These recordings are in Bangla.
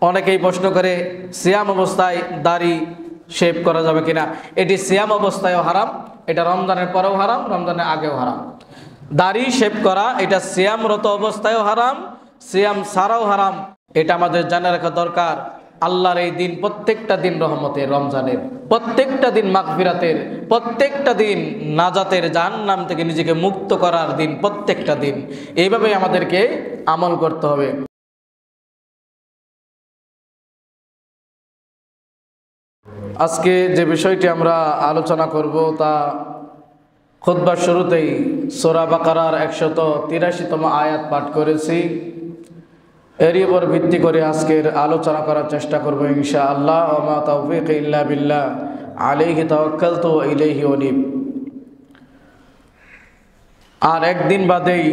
অনেকেই প্রশ্ন করে সিয়াম অবস্থায় দাড়ি শেভ করা যাবে কিনা। এটি সিয়াম অবস্থায়ও হারাম, এটা রমজানের পরেও হারাম, রমজানের আগেও হারাম। দাড়ি শেভ করা এটা সিয়ামরত অবস্থায়ও হারাম, সিয়াম ছাড়াও হারাম। এটা আমাদের জানা রাখা দরকার। আল্লাহর এই দিন প্রত্যেকটা দিন রহমতের, রমজানের প্রত্যেকটা দিন মাগফিরাতের, প্রত্যেকটা দিন নাজাতের, জাহান্নাম থেকে নিজেকে মুক্ত করার দিন, প্রত্যেকটা দিন। এইভাবেই আমাদেরকে আমল করতে হবে। আজকে যে বিষয়টি আমরা আলোচনা করব তা খুতবার শুরুতেই সূরা বাকারার 183তম আয়াত পাঠ করেছি। এরই উপর ভিত্তি করে আজকের আলোচনা করার চেষ্টা করব ইনশাআল্লাহ। ওয়া মা তাওফীক ইল্লা বিল্লাহ, আলাইহি তাওয়াক্কালতু ওয়া ইলাইহি উনীব। আর একদিন বাদেই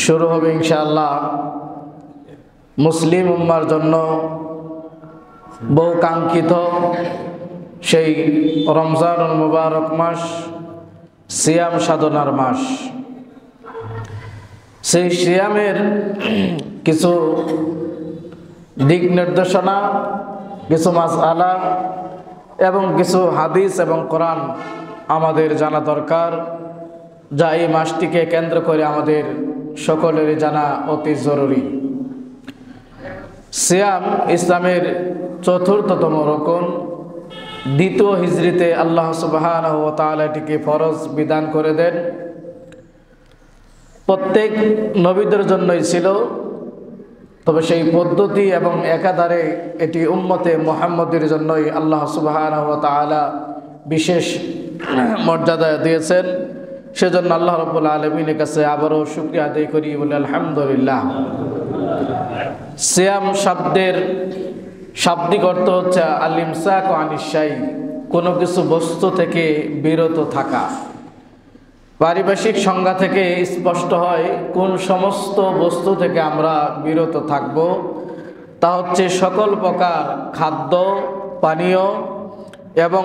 শুরু হবে ইনশাআল্লাহ মুসলিম উম্মার জন্য বহু কাঙ্ক্ষিত সেই রমজানুল মুবারক মাস, সিয়াম সাধনার মাস। সেই সিয়ামের কিছু দিক নির্দেশনা, কিছু মাসআলা এবং কিছু হাদিস এবং কোরআন আমাদের জানা দরকার, যা এই মাসটিকে কেন্দ্র করে আমাদের সকলেরই জানা অতি জরুরি। সিয়াম ইসলামের চতুর্থতম রকম। দ্বিতীয় হিজরিতে আল্লাহ সুবহানাহু ওয়া তাআলা এটিকে ফরজ বিধান করে দেন। প্রত্যেক নবীদের জন্যই ছিল, তবে সেই পদ্ধতি এবং একাধারে এটি উম্মতে মুহাম্মদের জন্যই আল্লাহ সুবহানাহু ওয়া তাআলা বিশেষ মর্যাদা দিয়েছেন। সেজন্য আল্লাহ রাব্বুল আলামিনের কাছে আবারও শুকরিয়া আদায় করি, বলে আলহামদুলিল্লাহ। সিয়াম শব্দের শাব্দিক অর্থ হচ্ছে আল-ইমসাকু আনিশ শাই, কোনো কিছু বস্তু থেকে বিরত থাকা। পারিভাষিক সংজ্ঞা থেকে স্পষ্ট হয় কোন সমস্ত বস্তু থেকে আমরা বিরত থাকব। তা হচ্ছে সকল প্রকার খাদ্য, পানীয় এবং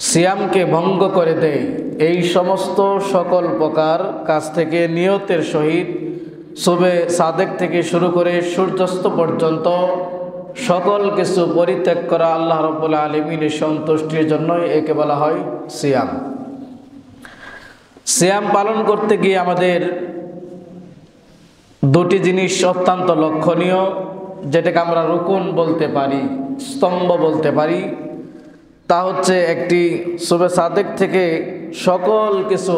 সিয়ামকে ভঙ্গ করে দেয় এই সমস্ত সকল প্রকার কাজ থেকে নিয়তের সহিত সুবে সাদেক থেকে শুরু করে সূর্যাস্ত পর্যন্ত সকল কিছু পরিত্যাগ করা আল্লাহ রাব্বুল আলামিনের সন্তুষ্টির জন্যই একে বলা হয় সিয়াম। সিয়াম পালন করতে গিয়ে আমাদের দুটি জিনিস অত্যন্ত লক্ষণীয়, যেটাকে আমরা রুকুন বলতে পারি, স্তম্ভ বলতে পারি। তা হচ্ছে একটি সুবে সাদেক থেকে সকল কিছু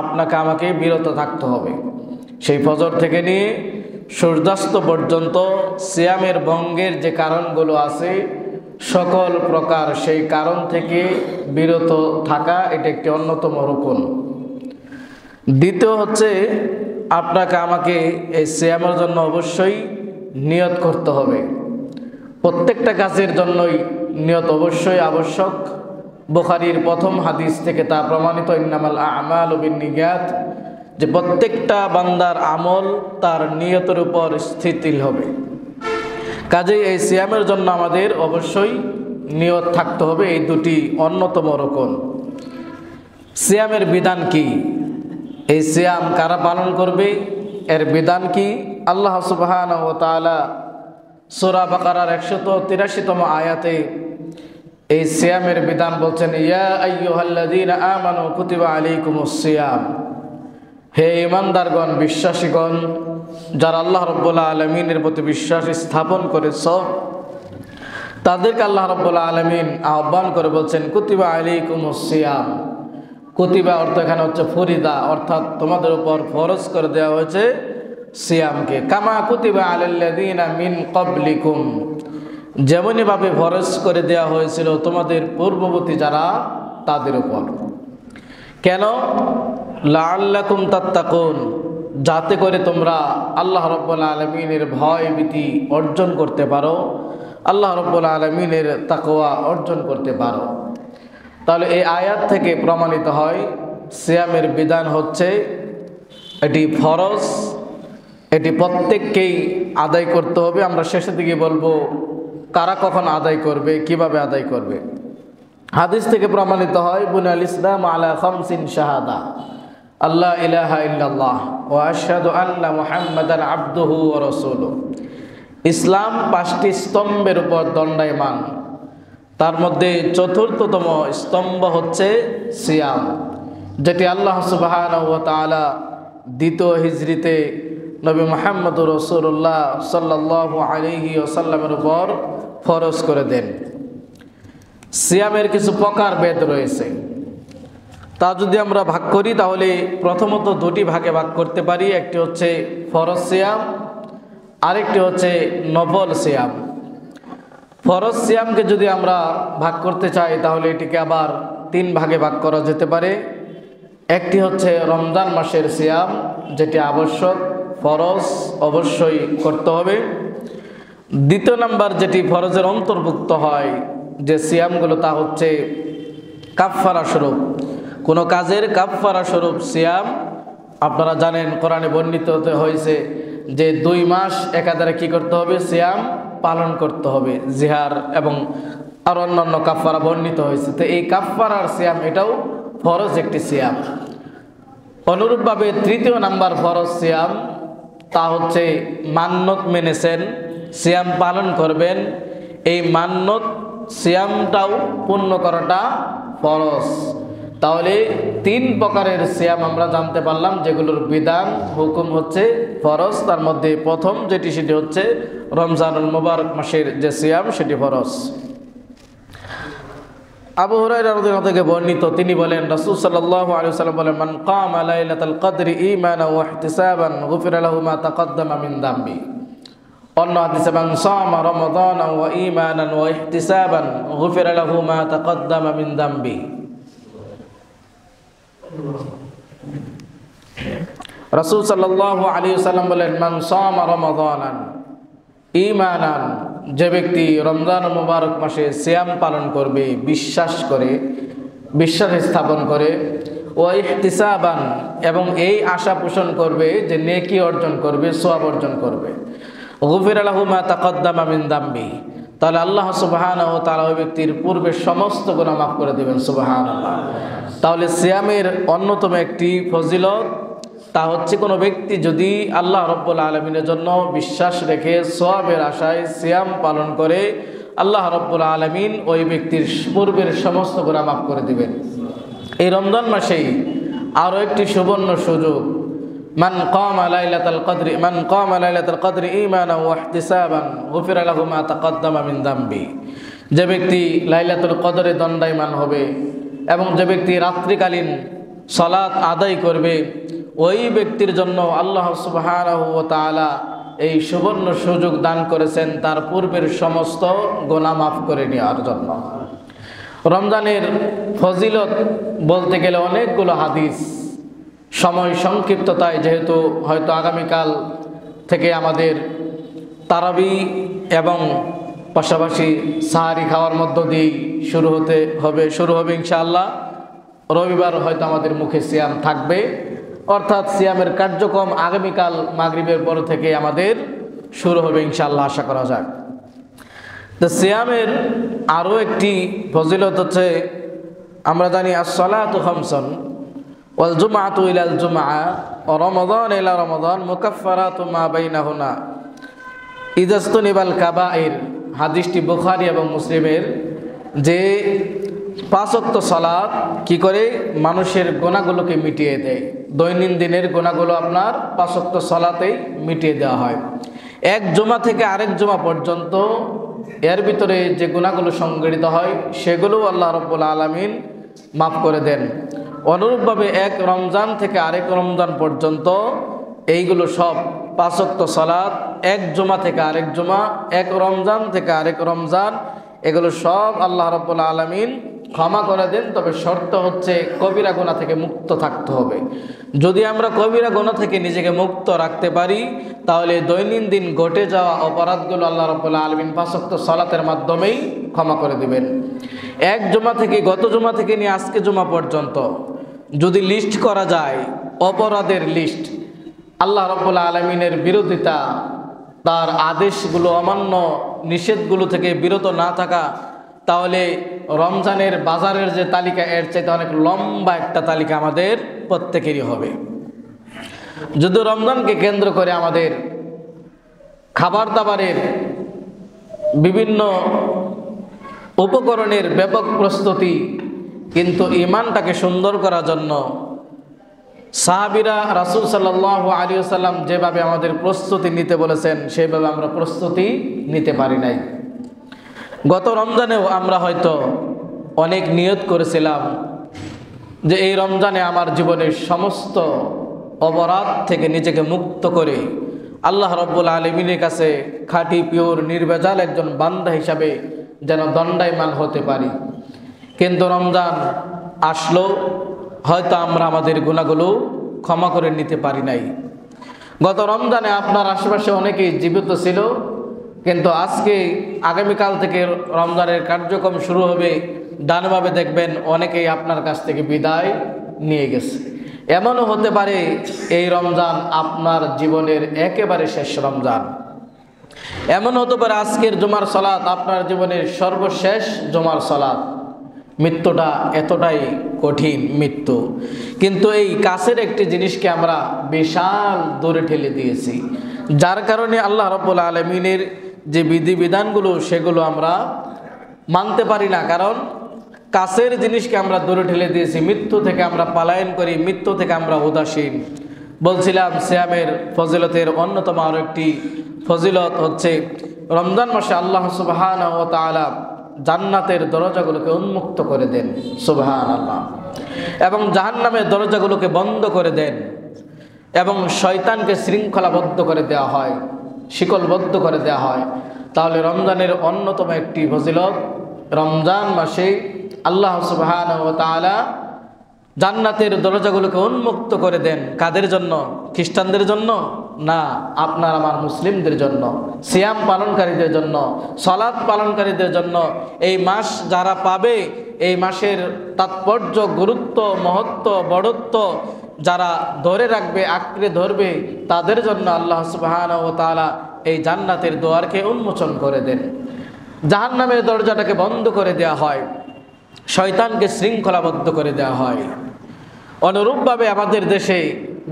আপনাকে আমাকে বিরত থাকতে হবে। সেই ফজর থেকে নিয়ে সূর্যাস্ত পর্যন্ত সিয়ামের ভঙ্গের যে কারণগুলো আছে সকল প্রকার সেই কারণ থেকে বিরত থাকা, এটা একটি অন্যতম রুকুন। দ্বিতীয় হচ্ছে আপনাকে আমাকে এই সিয়ামের জন্য অবশ্যই নিয়ত করতে হবে। প্রত্যেকটা কাজের জন্যই নিয়ত অবশ্যই আবশ্যক। বুখারীর প্রথম হাদিস থেকে তা প্রমাণিত, ইন্নামাল আ'মালু বিন্নিয়াত, যে প্রত্যেকটা বান্দার আমল তার নিয়তের উপর স্থিতিশীল হবে। কাজেই এই সিয়ামের জন্য আমাদের অবশ্যই নিয়ত থাকতে হবে। এই দুটি অন্যতম রকম। সিয়ামের বিধান কি? এই সিয়াম কারা পালন করবে, এর বিধান কি? আল্লাহ সুবহানাহু ওয়া তাআলা সূরা বাকারার 183তম আয়াতে এই সিয়ামের বিধান বলছেন, ইয়া আইয়ুহাল্লাযীনা আমানু কুতিবা আলাইকুমুস সিয়াম। হে ঈমানদারগণ, বিশ্বাসীগণ, যারা আল্লাহ রাব্বুল আলামিনের প্রতি বিশ্বাস স্থাপন করেছ, তাদেরকে আল্লাহ রাব্বুল আলামিন আহ্বান করে বলছেন কুতিবা আলাইকুমুস সিয়াম। কুতিবা অর্থ এখানে হচ্ছে ফরিদা, অর্থাৎ তোমাদের উপর ফরজ করে দেওয়া হয়েছে সিয়ামকে। কামা কুতিবা আলাল্লাযীনা মিন ক্বাবলিকুম, যেমনইভাবে ফরজ করে দেওয়া হয়েছিল তোমাদের পূর্ববর্তী যারা, তাদের উপর। কেন? লাআল্লাকুম তাত্তাকুন, যাতে করে তোমরা আল্লাহ রাব্বুল আলামিনের ভয় ভীতি অর্জন করতে পারো, আল্লাহ রাব্বুল আলামিনের তাকওয়া অর্জন করতে পারো। তাহলে এই আয়াত থেকে প্রমাণিত হয় সিয়ামের বিধান হচ্ছে এটি ফরজ, এটি প্রত্যেককেই আদায় করতে হবে। আমরা শেষের দিকে বলবো কারা কখন আদায় করবে, কিভাবে আদায় করবে। হাদিস থেকে প্রমাণিত হয় বুনিয়াল ইসলাম আলা খামসিন শাহাদা, আল্লাহ ইলাহা ইল্লাল্লাহ ওয়া আশহাদু আন্না মুহাম্মাদান আবদুহু ওয়া রাসূলুহু। ইসলাম 5টি স্তম্ভের উপর দণ্ডায়মান। তার মধ্যে চতুর্থতম স্তম্ভ হচ্ছে সিয়াম, যেটি আল্লাহ সুবহানাহু ওয়া তাআলা দ্বিতীয় হিজরিতে নবী মুহাম্মদ রাসূলুল্লাহ সাল্লাল্লাহু আলাইহি ওয়াসাল্লামের উপর ফরজ করে দেন। সিয়ামের কিছু প্রকারভেদ রয়েছে, তা যদি আমরা ভাগ করি তাহলে প্রথমত দুটি ভাগে ভাগ করতে পারি। একটি হচ্ছে ফরজ সিয়াম, আরেকটি হচ্ছে নফল সিয়াম। ফরজ সিয়ামকে যদি আমরা ভাগ করতে চাই তাহলে এটিকে আবার 3 ভাগে ভাগ করা যেতে পারে। একটি হচ্ছে রমজান মাসের সিয়াম, যেটি আবশ্যক, ফরজ অবশ্যই করতে হবে। দ্বিতীয় নাম্বার যেটি ফরজের অন্তর্ভুক্ত হয় যে সিয়ামগুলো, তা হচ্ছে কাফফারা স্বরূপ, কোনো কাজের কাফফারা স্বরূপ সিয়াম। আপনারা জানেন কোরআনে বর্ণিত হয়েছে যে 2 মাস একাধারে কি করতে হবে? সিয়াম পালন করতে হবে। জিহার এবং আর অন্যান্য কাফফারা বর্ণিত হয়েছে। তো এই কাফফারার সিয়াম এটাও ফরজ একটি সিয়াম। অনুরূপভাবে তৃতীয় নাম্বার ফরজ সিয়াম, তা হচ্ছে মান্নত মেনেছেন, সিয়াম পালন করবেন, এই মান্নত সিয়ামটাও পূর্ণ করাটা ফরজ। তাহলে 3 প্রকারের সিয়াম আমরা জানতে পারলাম, যেগুলোর বিধান হুকুম হচ্ছে ফরজ। তার মধ্যে প্রথম যেটি, সেটি হচ্ছে রমজানুল মুবারক মাসের যে সিয়াম, সেটি ফরজ। আবু হুরায়রা রাদিয়াল্লাহু থেকে বর্ণিত, তিনি বলেন রাসূল সাল্লাল্লাহু আলাইহি ওয়াসাল্লাম বলেন, মান কামা লাইলাতাল কদরি ঈমানান ওয়া ইহতিসাবান গুফিরা লাহু মা তাকাদ্দামা মিন যামবি। অন্য হাদিসে মান সামা রমাদানা ওয়া ঈমানান ওয়া ইহতিসাবান গুফিরা লাহু মা তাকাদ্দামা মিন যামবি। রাসূল সাল্লাল্লাহু আলাইহি ওয়াসাল্লাম বলেন, মান সামা রমাদানান ঈমানান, যে ব্যক্তি রমজান মুবারক মাসে সিয়াম পালন করবে বিশ্বাস করে, বিশ্বাস স্থাপন করে, ও ইহতিসাবান, এবং এই আশা পোষণ করবে যে নেকি অর্জন করবে, সওয়াব অর্জন করবে, গুফিরা লাহু মা তাকাদ্দামা মিন যামবি, তাহলে আল্লাহ সুবহানাহু ওয়া তাআলা ওই ব্যক্তির পূর্বের সমস্ত গুনাহ মাফ করে দিবেন। সুবহানাল্লাহ। তাহলে সিয়ামের অন্যতম একটি ফজিলত, তা হচ্ছে কোনো ব্যক্তি যদি আল্লাহ রাব্বুল আলামিনের জন্য বিশ্বাস রেখে সওয়াবের আশায় সিয়াম পালন করে, আল্লাহ রাব্বুল আলামিন ওই ব্যক্তির পূর্বের সমস্ত গুনাহ মাফ করে দিবেন। এই রমজান মাসেই আরও একটি সুবর্ণ সুযোগ, মান কামা লাইলাতাল কদরি ঈমানান ওয়া ইহতিসাবান গুফিরা লাহু মা তাকাদ্দামা মিন যামবি। যে ব্যক্তি লাইলাতুল কদরে দণ্ডায়মান হবে এবং যে ব্যক্তি রাত্রিকালীন সালাত আদায় করবে, ওই ব্যক্তির জন্য আল্লাহ সুবহানাহু ওয়া তাআলা এই সুবর্ণ সুযোগ দান করেছেন তার পূর্বের সমস্ত গুনাহ মাফ করে নেওয়ার জন্য। রমজানের ফজিলত বলতে গেলে অনেকগুলো হাদিস, সময় সংক্ষিপ্ততায় যেহেতু হয়তো আগামীকাল থেকে আমাদের তারাবি এবং পাশাপাশি সাহারি খাওয়ার মধ্য দিয়েই শুরু হবে ইনশাআল্লাহ। রবিবার হয়তো আমাদের মুখে সিয়াম থাকবে, অর্থাৎ সিয়ামের কার্যক্রম আগামীকাল মাগরিবের পর থেকে আমাদের শুরু হবে ইনশাআল্লাহ, আশা করা যায়। তো সিয়ামের আরও একটি ফজিলত হচ্ছে, আমরা জানি আস-সালাতু খামসুন ওয়াল জুমআতু ইলাল জুমআ ওয়া রমাদান ইলা রমাদান মুকাফফারাতুম মা বাইনাহুনা ইযাস্তুনিবাল কাবাইর। হাদিসটি বুখারী এবং মুসলিমের, যে 5 ওয়াক্ত সালাত কি করে মানুষের গুনাহগুলোকে মিটিয়ে দেয়। দৈনন্দিনের গুনাহগুলো আপনার 5 ওয়াক্ত সালাতেই মিটিয়ে দেওয়া হয়। এক জুমা থেকে আরেক জুমা পর্যন্ত এর ভিতরে যে গুনাহগুলো সংগঠিত হয় সেগুলো আল্লাহ রাব্বুল আলামিন মাফ করে দেন। অনুরূপভাবে এক রমজান থেকে আরেক রমজান পর্যন্ত এইগুলো সব 5 ওয়াক্ত সালাত, এক জুমা থেকে আরেক জুমা, এক রমজান থেকে আরেক রমজান, এগুলো সব আল্লাহ রাব্বুল আলামিন ক্ষমা করে দেন। তবে শর্ত হচ্ছে কবিরা গুনাহ থেকে মুক্ত থাকতে হবে। যদি আমরা কবিরা গুনাহ থেকে নিজেকে মুক্ত রাখতে পারি তাহলে দৈনন্দিন ঘটে যাওয়া অপরাধগুলো আল্লাহ রাব্বুল আলামিন 5 ওয়াক্ত সালাতের মাধ্যমেই ক্ষমা করে দিবেন। এক জুমা থেকে, গত জুমা থেকে নিয়ে আজকে জুমা পর্যন্ত যদি লিস্ট করা যায় অপরাধের লিস্ট, আল্লাহ রাব্বুল আলামিনের বিরোধিতা, তার আদেশগুলো অমান্য, নিষেধগুলো থেকে বিরত না থাকা, তাহলে রমজানের বাজারের যে তালিকা এর চাইতে অনেক লম্বা একটা তালিকা আমাদের প্রত্যেকেরই হবে। যদি রমজানকে কেন্দ্র করে আমাদের খাবার দাবারের বিভিন্ন উপকরণের ব্যাপক প্রস্তুতি, কিন্তু ঈমানটাকে সুন্দর করার জন্য সাহাবীরা রাসূল সাল্লাল্লাহু আলাইহি ওয়াসাল্লাম যেভাবে আমাদের প্রস্তুতি নিতে বলেছেন সেইভাবে আমরা প্রস্তুতি নিতে পারি নাই। গত রমজানেও আমরা হয়তো অনেক নিয়ত করেছিলাম যে এই রমজানে আমার জীবনের সমস্ত অপরাধ থেকে নিজেকে মুক্ত করে আল্লাহ রাব্বুল আলামিনের কাছে খাঁটি পিওর নির্ভেজাল একজন বান্দা হিসাবে যেন দণ্ডায়মান হতে পারি। কিন্তু রমজান আসলো, হয়তো আমরা আমাদের গুনাহগুলো ক্ষমা করে নিতে পারি নাই। গত রমজানে আপনার আশেপাশে অনেকেই জীবিত ছিল, কিন্তু আজকে আগামীকাল থেকে রমজানের কার্যক্রম শুরু হবে, ডানভাবে দেখবেন অনেকেই আপনার কাছ থেকে বিদায় নিয়ে গেছে। এমনও হতে পারে এই রমজান আপনার জীবনের একেবারে শেষ রমজান। এমন হতে পারে আজকের জুমার সালাত আপনার জীবনের সর্বশেষ জুমার সালাত। মৃত্যুটা এতটাই কঠিন মৃত্যু, কিন্তু এই কাছের একটি জিনিসকে আমরা বিশাল দূরে ঠেলে দিয়েছি, যার কারণে আল্লাহ রাব্বুল আলামিনের যে বিধিবিধানগুলো সেগুলো আমরা মানতে পারি না। কারণ কাছের জিনিসকে আমরা দূরে ঠেলে দিয়েছি, মৃত্যু থেকে আমরা পলায়ন করি, মৃত্যু থেকে আমরা উদাসীন। বলছিলাম সিয়ামের ফজিলতের অন্যতম আরও একটি ফজিলত হচ্ছে রমজান মাসে আল্লাহ সুবহানাহু ওয়া তাআলা জান্নাতের দরজাগুলোকে উন্মুক্ত করে দেন, সুবহানাল্লাহ, এবং জাহান্নামের দরজাগুলোকে বন্ধ করে দেন, এবং শয়তানকে শৃঙ্খলাবদ্ধ করে দেওয়া হয়, শিকলবদ্ধ করে দেওয়া হয়। তাহলে রমজানের অন্যতম একটি ফজিলত, রমজান মাসে আল্লাহ সুবহানাহু ওয়া তাআলা জান্নাতের দরজাগুলোকে উন্মুক্ত করে দেন। কাদের জন্য? খ্রিস্টানদের জন্য না, আপনার আমার মুসলিমদের জন্য, সিয়াম পালনকারীদের জন্য, সালাত পালনকারীদের জন্য। এই মাস যারা পাবে, এই মাসের তাৎপর্য, গুরুত্ব, মহত্ব, বড়ত্ব যারা ধরে রাখবে, আঁকড়ে ধরবে, তাদের জন্য আল্লাহ সুবহানাহু ওয়া তাআলা এই জান্নাতের দুয়ারকে উন্মোচন করে দেন, জাহান্নামের দরজাটাকে বন্ধ করে দেওয়া হয়, শয়তানকে শৃঙ্খলাবদ্ধ করে দেওয়া হয়। অনুরূপভাবে আমাদের দেশে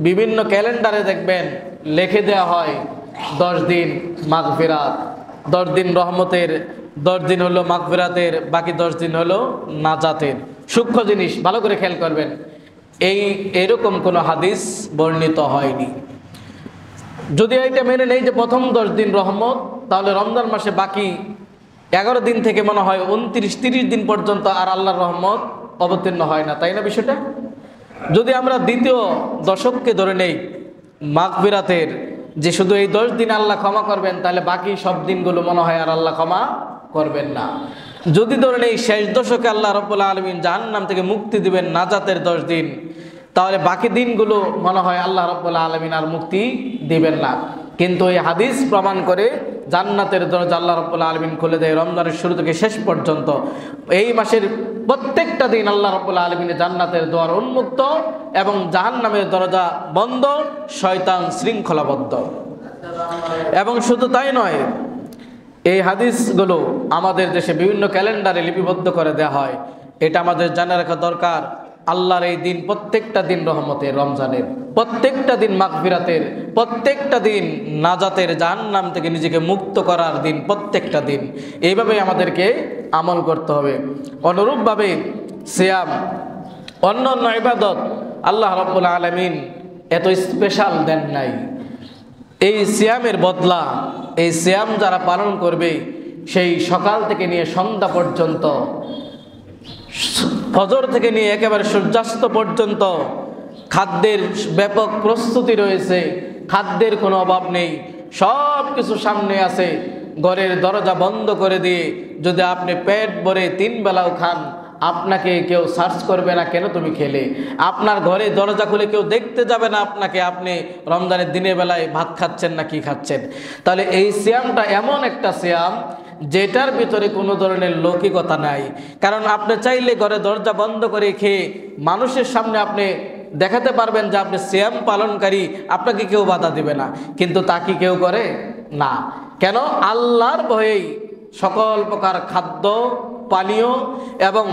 বিভিন্ন ক্যালেন্ডারে দেখবেন লিখে দেওয়া হয় 10 দিন মাগফিরাত, 10 দিন রহমতের, 10 দিন হলো মাগফিরাতের, বাকি 10 দিন হলো নাজাতের। সূক্ষ্ম জিনিস, ভালো করে খেয়াল করবেন, এরকম কোনো হাদিস বর্ণিত হয়নি। যদি এইটা মেনে নেই যে প্রথম 10 দিন রহমত, তাহলে রমজান মাসে বাকি 11 দিন থেকে মনে হয় 29-30 দিন পর্যন্ত আর আল্লাহর রহমত অবতীর্ণ হয় না, তাই না বিষয়টা? যদি আমরা দ্বিতীয় দশককে ধরে নেই মাগফিরাতের, যে শুধু এই 10 দিন আল্লাহ ক্ষমা করবেন, তাহলে বাকি সব দিনগুলো মনে হয় আর আল্লাহ ক্ষমা করবেন না। যদি ধরে নেই শেষ দশকে আল্লাহ রাব্বুল আলামিন জাহান্নাম থেকে মুক্তি দিবেন নাজাতের 10 দিন, তাহলে বাকি দিনগুলো মনে হয় আল্লাহ রাব্বুল আলামিন আর মুক্তি দিবেন না। কিন্তু এই হাদিস প্রমাণ করে জান্নাতের দরজা আল্লাহ রাব্বুল আলামিন খুলে দেয় রমজানের শুরু থেকে শেষ পর্যন্ত। এই মাসের প্রত্যেকটা দিন আল্লাহ রাব্বুল আলামিনের জান্নাতের দুয়ার উন্মুক্ত এবং জাহান্নামের দরজা বন্ধ, শয়তান শৃঙ্খলাবদ্ধ। এবং শুধু তাই নয়, এই হাদিসগুলো আমাদের দেশে বিভিন্ন ক্যালেন্ডারে লিপিবদ্ধ করে দেওয়া হয়। এটা আমাদের জানা রাখা দরকার। আল্লাহর এই দিন প্রত্যেকটা দিন রহমতের, রমজানের প্রত্যেকটা দিন মাগফিরাতের, প্রত্যেকটা দিন নাজাতের, জাহান্নাম থেকে নিজেকে মুক্ত করার দিন, প্রত্যেকটা দিন। এইভাবেই আমাদেরকে আমল করতে হবে। অনুরূপভাবে সিয়াম, অন্য অন্য ইবাদত আল্লাহ রাব্বুল আলামিন এত স্পেশাল দেন নাই। এই সিয়ামের বদলা, এই সিয়াম যারা পালন করবে, সেই সকাল থেকে নিয়ে সন্ধ্যা পর্যন্ত, ফজর থেকে নিয়ে একেবারে সূর্যাস্ত পর্যন্ত খাদ্যের ব্যাপক প্রস্তুতি রয়েছে, খাদ্যের কোনো অভাব নেই, সব কিছু সামনে আছে। ঘরের দরজা বন্ধ করে দিয়ে যদি আপনি পেট ভরে 3 বেলাও খান, আপনাকে কেউ সার্চ করবে না কেন তুমি খেলে। আপনার ঘরে দরজা খুলে কেউ দেখতে যাবে না আপনাকে, আপনি রমজানের দিনের বেলায় ভাত খাচ্ছেন না কি খাচ্ছেন। তাহলে এই সিয়ামটা এমন একটা সিয়াম যেটার ভিতরে কোনো ধরনের লৌকিকতা নাই। কারণ আপনি চাইলে ঘরে দরজা বন্ধ করে খেয়ে মানুষের সামনে আপনি দেখাতে পারবেন যে আপনি সিয়াম পালনকারী, আপনাকে কেউ বাধা দিবে না। কিন্তু তা কি কেউ করে না? কেন? আল্লাহর ভয়েই সকল প্রকার খাদ্য পানীয় এবং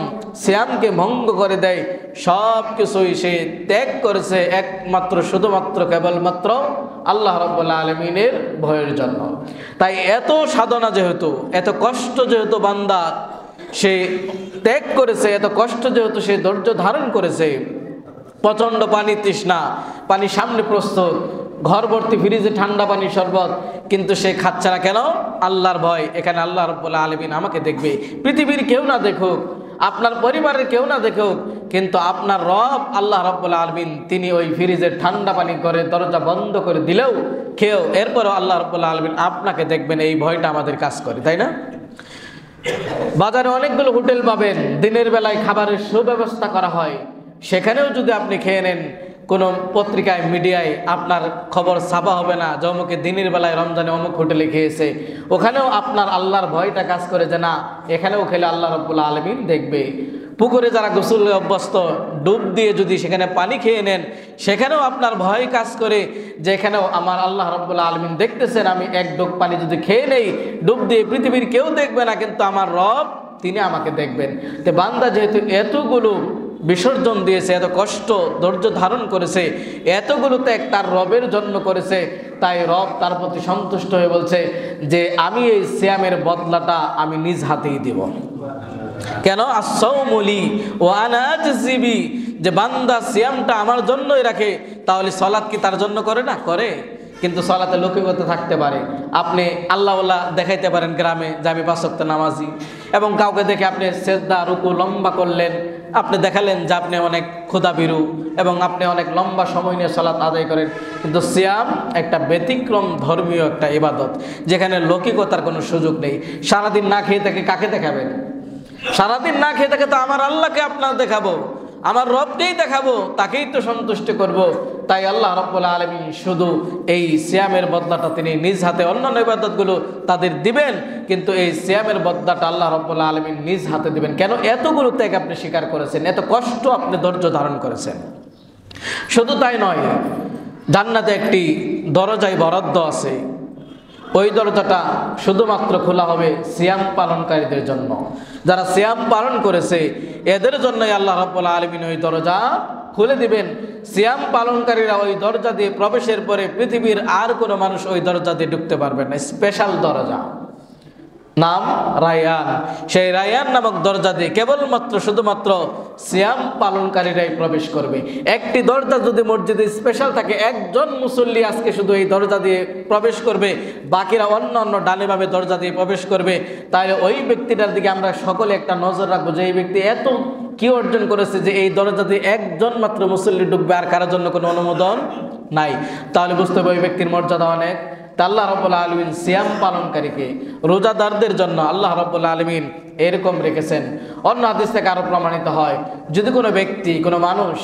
সিয়ামকে ভঙ্গ করে দেয় সব কিছুই সে ত্যাগ করেছে একমাত্র শুধুমাত্র কেবলমাত্র আল্লাহ রাব্বুল আলামিনের ভয়ের জন্য। তাই এত সাধনা যেহেতু, এত কষ্ট যেহেতু বান্দা সে ত্যাগ করেছে, এত কষ্ট যেহেতু সে ধৈর্য ধারণ করেছে, প্রচণ্ড পানি তৃষ্ণা, পানি সামনে প্রস্তুত, ঘর ভর্তি ফ্রিজে ঠান্ডা পানি শরবত, কিন্তু সে খাচ্ছে না কেন? আল্লাহর ভয়। এখানে আল্লাহ রাব্বুল আলামিন আমাকে দেখবে, পৃথিবীর কেউ না দেখুক, আপনার পরিবারের কেউ না দেখুক, কিন্তু আপনার রব আল্লাহ রাব্বুল আলামিন তিনি ওই ফ্রিজের ঠান্ডা পানি করে দরজা বন্ধ করে দিলেও খেয়েও এরপরও আল্লাহ রাব্বুল আলামিন আপনাকে দেখবেন, এই ভয়টা আমাদের কাজ করে, তাই না? বাজারে অনেকগুলো হোটেল পাবেন, দিনের বেলায় খাবারের সুব্যবস্থা করা হয়, সেখানেও যদি আপনি খেয়ে নেন, কোনো পত্রিকায় মিডিয়ায় আপনার খবর ছাপা হবে না যে অমুকে দিনের বেলায় রমজানে অমুক হোটেলে খেয়েছে। ওখানেও আপনার আল্লাহর ভয়টা কাজ করে যে না, এখানেও খেলে আল্লাহ রাব্বুল আলামিন দেখবে। পুকুরে যারা গোসলে অভ্যস্ত, ডুব দিয়ে যদি সেখানে পানি খেয়ে নেন, সেখানেও আপনার ভয় কাজ করে যে এখানেও আমার আল্লাহ রাব্বুল আলামিন দেখতেছেন, আমি এক ডুব পানি যদি খেয়ে নেই ডুব দিয়ে, পৃথিবীর কেউ দেখবে না, কিন্তু আমার রব তিনি আমাকে দেখবেন। তো বান্দা যেহেতু এতগুলো বিসর্জন দিয়েছে, এত কষ্ট ধৈর্য ধারণ করেছে, এতগুলো ত্যাগ তার রবের জন্য করেছে, তাই রব তার প্রতি সন্তুষ্ট হয়ে বলছে যে আমি এই সিয়ামের বদলাটা আমি নিজ হাতেই দেব। কেন? আস-সাওমুলি ওয়া আনা আজজিবি, যে বান্দা সিয়ামটা আমার জন্যই রাখে, তাহলে সালাত কি তার জন্য করে না? করে। কিন্তু সালাতে লৌকিকতা থাকতে পারে, আপনি আল্লাহওয়ালা দেখাইতে পারেন গ্রামে যে আমি 5 ওয়াক্ত নামাজি, এবং কাউকে দেখে আপনি সেজদা রুকু লম্বা করলেন, আপনি দেখালেন যে আপনি অনেক ক্ষুধাভীরু এবং আপনি অনেক লম্বা সময় নিয়ে সালাত আদায় করেন। কিন্তু সিয়াম একটা ব্যতিক্রম ধর্মীয় একটা ইবাদত, যেখানে লৌকিকতার কোনো সুযোগ নেই। সারাদিন না খেয়ে থাকে কাকে দেখাবেন? সারাদিন না খেয়ে থাকে তো আমার আল্লাহকে আপনার দেখাবো, আমার রবকেই দেখাবো, তাকেই তো সন্তুষ্ট করব। তাই আল্লাহ রাব্বুল আলামিন শুধু এই সিয়ামের বদলাটা তিনি নিজ হাতে, অন্যান্য ইবাদতগুলো তাদের দিবেন, কিন্তু এই সিয়ামের বদলাটা আল্লাহ রাব্বুল আলামিন নিজ হাতে দিবেন। কেন? এতগুলো ত্যাগ আপনি স্বীকার করেছেন, এত কষ্ট আপনি ধৈর্য ধারণ করেছেন। শুধু তাই নয়, জান্নাতে একটি দরজায় বরাদ্দ আছে, ওই দরজাটা শুধুমাত্র খোলা হবে সিয়াম পালনকারীদের জন্য। যারা সিয়াম পালন করেছে এদের জন্যই আল্লাহ রাব্বুল আলামিন ওই দরজা খুলে দিবেন। সিয়াম পালনকারীরা ওই দরজা দিয়ে প্রবেশের পরে পৃথিবীর আর কোনো মানুষ ওই দরজা দিয়ে ঢুকতে পারবে না। স্পেশাল দরজা, নাম রায়ান। সেই রায়ান নামক দরজা দিয়ে কেবলমাত্র শুধুমাত্র সিয়াম পালনকারীরাই প্রবেশ করবে। একটি দরজা যদি মসজিদে স্পেশাল থাকে, একজন মুসল্লি আজকে শুধু এই দরজা দিয়ে প্রবেশ করবে, বাকিরা অন্য অন্য ডানে বামে দরজা দিয়ে প্রবেশ করবে, তাহলে ওই ব্যক্তিটার দিকে আমরা সকলে একটা নজর রাখবো যে এই ব্যক্তি এত কি অর্জন করেছে যে এই দরজা দিয়ে একজন মাত্র মুসল্লি ঢুকবে, আর কারোর জন্য কোনো অনুমোদন নাই। তাহলে বুঝতে হবে ওই ব্যক্তির মর্যাদা অনেক। আল্লাহ রাব্বুল আলামিন সিয়াম পালনকারীকে, রোজাদারদের জন্য আল্লাহ রাব্বুল আলামিন এরকম রেখেছেন। অন্য হাদিস থেকে আরো প্রমাণিত হয়, যদি কোনো ব্যক্তি, কোনো মানুষ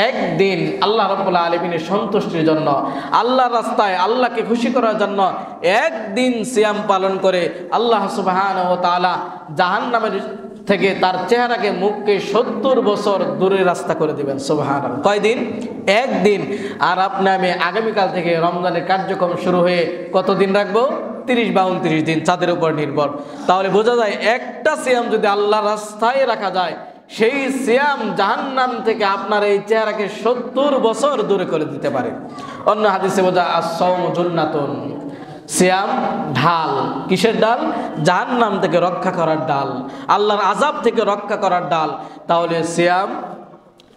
একদিন আল্লাহ রাব্বুল আলামিনের সন্তুষ্টির জন্য, আল্লাহর রাস্তায় আল্লাহকে খুশি করার জন্য একদিন সিয়াম পালন করে, আল্লাহ সুবহানাহু ওয়া তাআলা জাহান্নামের থেকে তার চেহারাকে, মুখকে 70 বছর দূরের রাস্তা করে দিবেন। সুবহানাল্লাহ। কয়দিন? একদিন। আর আপনি আমি আগামীকাল থেকে রমজানের কার্যক্রম শুরু হয়ে কতদিন রাখবো? 30 বা 29 দিন, চাঁদের উপর নির্ভর। তাহলে বোঝা যায় একটা সিয়াম যদি আল্লাহর রাস্তায় রাখা যায়, সেই সিয়াম জাহান্নাম থেকে আপনার এই চেহারাকে 70 বছর দূরে করে দিতে পারে। অন্য হাদিসে বোঝা আস-সাওমু জুন্নাতুন, সিয়াম ঢাল। কিসের ডাল? জাহান্নাম থেকে রক্ষা করার ডাল, আল্লাহর আযাব থেকে রক্ষা করার ডাল। তাহলে সিয়াম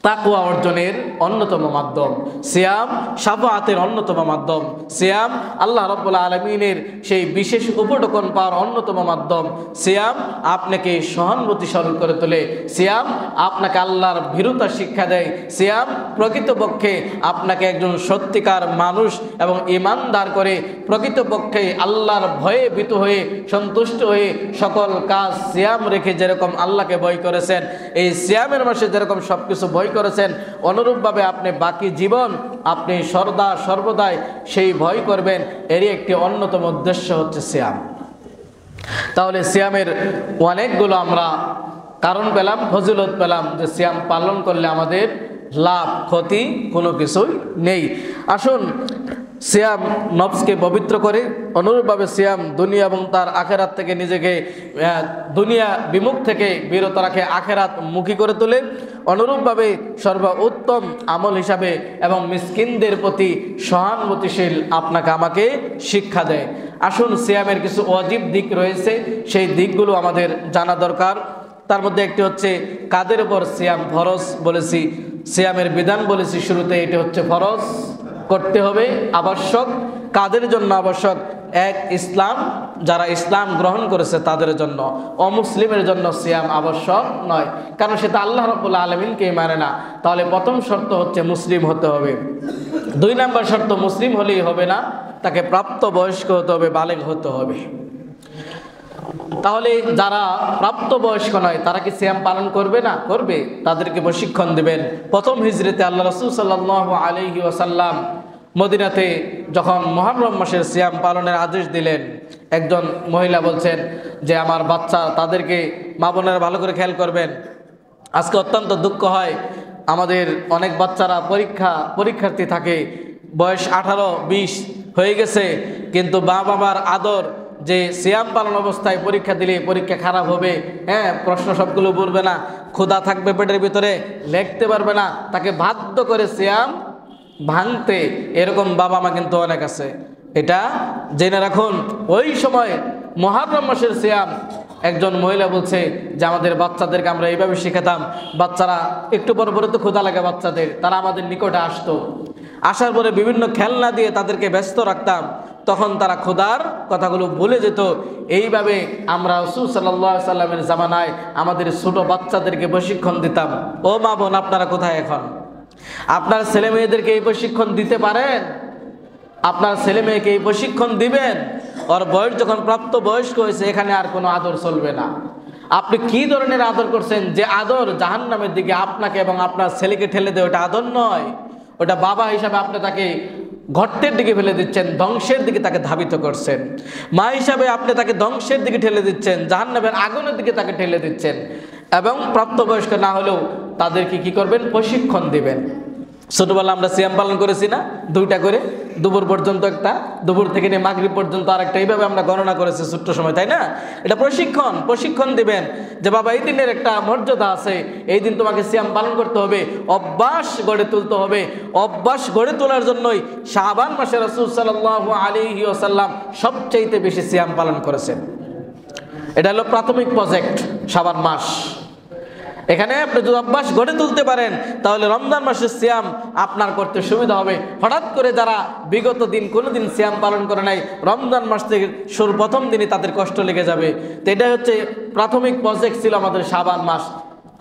তাকওয়া অর্জনের অন্যতম মাধ্যম, সিয়াম শাফাআতের অন্যতম মাধ্যম, সিয়াম আল্লাহ রাব্বুল আলামিনের সেই বিশেষ উপঢৌকন পাওয়ার অন্যতম মাধ্যম। সিয়াম আপনাকে সহানুভূতিশীল করে তোলে, সিয়াম আপনাকে আল্লাহর ভীরুতা শিক্ষা দেয়, সিয়াম প্রকৃতপক্ষে আপনাকে একজন সত্যিকার মানুষ এবং ঈমানদার করে, প্রকৃতপক্ষে আল্লাহর ভয়ে ভীত হয়ে সন্তুষ্ট হয়ে সকল কাজ সিয়াম রেখে যেরকম আল্লাহকে ভয় করেছেন, এই সিয়ামের মাসে যেরকম সব কিছু ভয় করেছেন, অনুরূপভাবে আপনি বাকি জীবন আপনি সর্বদাই সেই ভয় করবেন। এরই একটি অন্যতম উদ্দেশ্য হচ্ছে সিয়াম। তাহলে সিয়ামের অনেকগুলো আমরা কারণ পেলাম, ফজিলত পেলাম, যে সিয়াম পালন করলে আমাদের লাভ ক্ষতি কোনো কিছুই নেই। আসুন সিয়াম নফসকে পবিত্র করে, অনুরূপভাবে সিয়াম দুনিয়া এবং তার আখেরাত থেকে নিজেকে দুনিয়া বিমুখ থেকে বিরত রাখে, আখেরাত মুখী করে তোলে। অনুরূপভাবে সর্বোত্তম আমল হিসাবে এবং মিসকিনদের প্রতি সহানুভূতিশীল আপনাকে আমাকে শিক্ষা দেয়। আসুন, সিয়ামের কিছু ওয়াজিব দিক রয়েছে, সেই দিকগুলো আমাদের জানা দরকার। তার মধ্যে একটি হচ্ছে কাদের উপর সিয়াম ফরজ বলেছি, সিয়ামের বিধান বলেছি শুরুতে, এটি হচ্ছে ফরজ, করতে হবে, আবশ্যক। কাদের জন্য আবশ্যক? এক, ইসলাম, যারা ইসলাম গ্রহণ করেছে তাদের জন্য। অমুসলিমের জন্য সিয়াম আবশ্যক নয়, কারণ সেটা আল্লাহ রাব্বুল আলামিনকেই মানে না। তাহলে প্রথম শর্ত হচ্ছে মুসলিম হতে হবে। 2 নম্বর শর্ত, মুসলিম হলেই হবে না, তাকে প্রাপ্তবয়স্ক হতে হবে, বালেগ হতে হবে। তাহলে যারা প্রাপ্তবয়স্ক নয় তারা কি সিয়াম পালন করবে না? করবে। তাদেরকে প্রশিক্ষণ দেবেন। প্রথম হিজরতে আল্লাহ রাসূল সাল্লাল্লাহু আলাইহি ওয়াসাল্লাম মদিনাতে যখন মুহররম মাসের সিয়াম পালনের আদেশ দিলেন, একজন মহিলা বলছেন যে আমার বাচ্চা, তাদেরকে মা বোনেরা ভালো করে খেয়াল করবেন। আজকে অত্যন্ত দুঃখ হয়, আমাদের অনেক বাচ্চারা পরীক্ষার্থী থাকে, বয়স 18-20 হয়ে গেছে, কিন্তু মা বাবার আদর যে সিয়াম পালন অবস্থায় পরীক্ষা দিলে পরীক্ষা খারাপ হবে, প্রশ্ন সবগুলো বলবে না, ক্ষুধা থাকবে পেটের ভিতরে, লিখতে পারবে না, তাকে বাধ্য করে সিয়াম ভাঙতে, এরকম বাবা মা কিন্তু অনেক আছে। এটা জেনে রাখুন। ওই সময় মুহররম মাসের সিয়াম, একজন মহিলা বলছে যে আমাদের বাচ্চাদেরকে আমরা এইভাবে শেখাতাম, বাচ্চারা একটু পর পরে তো ক্ষুধা লাগে বাচ্চাদের, তারা আমাদের নিকটে আসতো, আসার পরে বিভিন্ন খেলনা দিয়ে তাদেরকে ব্যস্ত রাখতাম, তখন তারা ক্ষুধার কথাগুলো ভুলে যেত। এইভাবে আমরা রাসূল সাল্লাল্লাহু আলাইহি সাল্লামের জামানায় আমাদের ছোট বাচ্চাদেরকে প্রশিক্ষণ দিতাম। ও মা বোন, আপনারা কোথায় এখন? আপনার ছেলে মেয়েদেরকে এই প্রশিক্ষণ দিতে পারেন? আপনার ছেলে মেয়েকে এই প্রশিক্ষণ দিবেন? ওর বয়স যখন প্রাপ্ত বয়স্ক হয়েছে, এখানে আর কোনো আদর চলবে না। আপনি কি ধরনের আদর করছেন? যে আদর জাহান্নামের দিকে আপনাকে এবং আপনার ছেলেকে ঠেলে দেয়, ওটা আদর নয়। ওটা বাবা হিসাবে আপনি তাকে গর্তের দিকে ফেলে দিচ্ছেন, ধ্বংসের দিকে তাকে ধাবিত করছেন। মা হিসাবে আপনি তাকে ধ্বংসের দিকে ঠেলে দিচ্ছেন, জাহান্নামের আগুনের দিকে তাকে ঠেলে দিচ্ছেন। এবং প্রাপ্তবয়স্ক না হলেও তাদেরকে কি করবেন? প্রশিক্ষণ দিবেন। ছোটবেলা আমরা সিয়াম পালন করেছি না, 2টা করে, দুপুর পর্যন্ত একটা, দুপুর থেকে নিয়ে মাগরিব পর্যন্ত আরেকটা, এইভাবে আমরা গণনা করেছি ছোট্ট সময়, তাই না? এটা প্রশিক্ষণ দিবেন যে বাবা এই দিনের একটা মর্যাদা আছে, এই দিন তোমাকে সিয়াম পালন করতে হবে, অভ্যাস গড়ে তুলতে হবে। অভ্যাস গড়ে তোলার জন্যই শাবান মাসে রাসূল সাল্লাল্লাহু আলাইহি ওয়াসাল্লাম সবচেয়ে বেশি সিয়াম পালন করেছেন। এটা হলো প্রাথমিক প্রজেক্ট, শাবান মাস। এখানে আপনি যদি অভ্যাস গড়ে তুলতে পারেন, তাহলে রমজান মাসের সিয়াম আপনার করতে সুবিধা হবে। হঠাৎ করে যারা বিগত দিন কোনোদিন সিয়াম পালন করে নাই, রমজান মাস থেকে প্রথম দিনই তাদের কষ্ট লেগে যাবে। তো এটাই হচ্ছে প্রাথমিক প্রজেক্ট ছিল আমাদের শাবান মাস।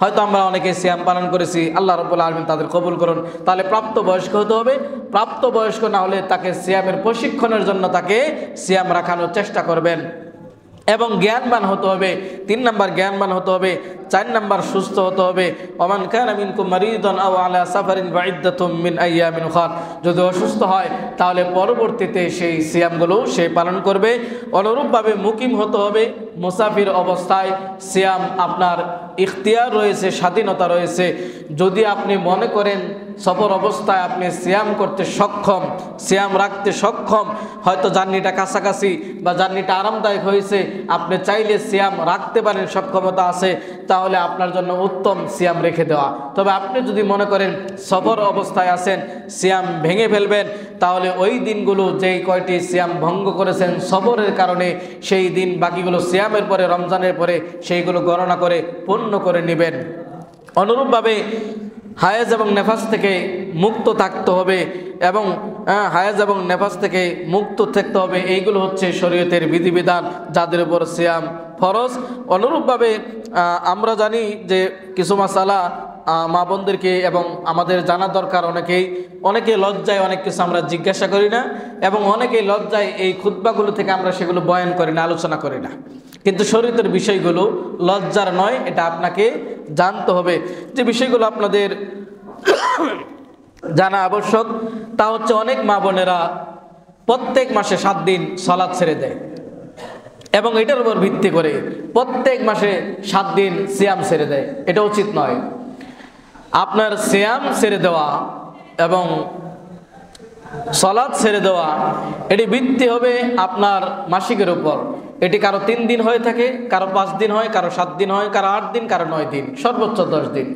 হয়তো আমরা অনেকে সিয়াম পালন করেছি, আল্লাহ রাব্বুল আলামিন তাদের কবুল করুন। তাহলে প্রাপ্তবয়স্ক হতে হবে। প্রাপ্তবয়স্ক না হলে তাকে সিয়ামের প্রশিক্ষণের জন্য তাকে সিয়াম রাখানোর চেষ্টা করবেন। এবং জ্ঞানবান হতে হবে। 3 নম্বর জ্ঞানবান হতে হবে। 4 নম্বর সুস্থ হতে হবে। ওমান কানা মিনকুম মারিদান আও আলা সাফারিন ফাইদ্দাতুম মিন আইয়ামিন উখার, যদি অসুস্থ হয় তাহলে পরবর্তীতে সেই সিয়ামগুলো সে পালন করবে। অনুরূপভাবে মুকিম হতে হবে। মুসাফির অবস্থায় সিয়াম আপনার ইখতিয়ার রয়েছে, স্বাধীনতা রয়েছে। যদি আপনি মনে করেন সফর অবস্থায় আপনি সিয়াম করতে সক্ষম, সিয়াম রাখতে সক্ষম, হয়তো জার্নিটা কাছাকাছি বা জার্নিটা আরামদায়ক হয়েছে, আপনি চাইলে সিয়াম রাখতে পারেন, সক্ষমতা আছে, তাহলে আপনার জন্য উত্তম সিয়াম রেখে দেওয়া। তবে আপনি যদি মনে করেন সফর অবস্থায় আছেন, সিয়াম ভেঙে ফেলবেন, তাহলে ওই দিনগুলো যেই কয়টি সিয়াম ভঙ্গ করেছেন সফরের কারণে, সেই দিন বাকিগুলো সিয়ামের পরে, রমজানের পরে সেইগুলো গণনা করে পূর্ণ করে নেবেন। অনুরূপভাবে হায়েজ এবং নেফাস থেকে মুক্ত থাকতে হবে এবং হায়েজ এবং নেফাস থেকে মুক্ত থাকতে হবে। এইগুলো হচ্ছে শরীয়তের বিধিবিধান, যাদের উপর সিয়াম ফরজ। অনুরূপভাবে আমরা জানি যে কিছু মাসালা মা বোনদেরকে এবং আমাদের জানা দরকার। অনেকে লজ্জায় অনেক কিছু আমরা জিজ্ঞাসা করি না, এবং অনেকেই লজ্জায় এই খুতবাগুলো থেকে আমরা সেগুলো বয়ান করি না, আলোচনা করি না। কিন্তু শরীয়তের বিষয়গুলো লজ্জার নয়, এটা আপনাকে জানতে হবে। যে বিষয়গুলো আপনাদের জানা আবশ্যক, তা হচ্ছে অনেক মা বোনেরা প্রত্যেক মাসে 7 দিন সালাত ছেড়ে দেয়, এবং এটার উপর ভিত্তি করে প্রত্যেক মাসে 7 দিন সিয়াম ছেড়ে দেয়। এটা উচিত নয়। আপনার সিয়াম ছেড়ে দেওয়া এবং সালাত ছেড়ে দেওয়া এটি ভিত্তি হবে আপনার মাসিকের উপর। এটি কারো 3 দিন হয়ে থাকে, কারো 5 দিন হয়, কারো 7 দিন হয়, কারো 8 দিন, কারো 9 দিন, সর্বোচ্চ 10 দিন।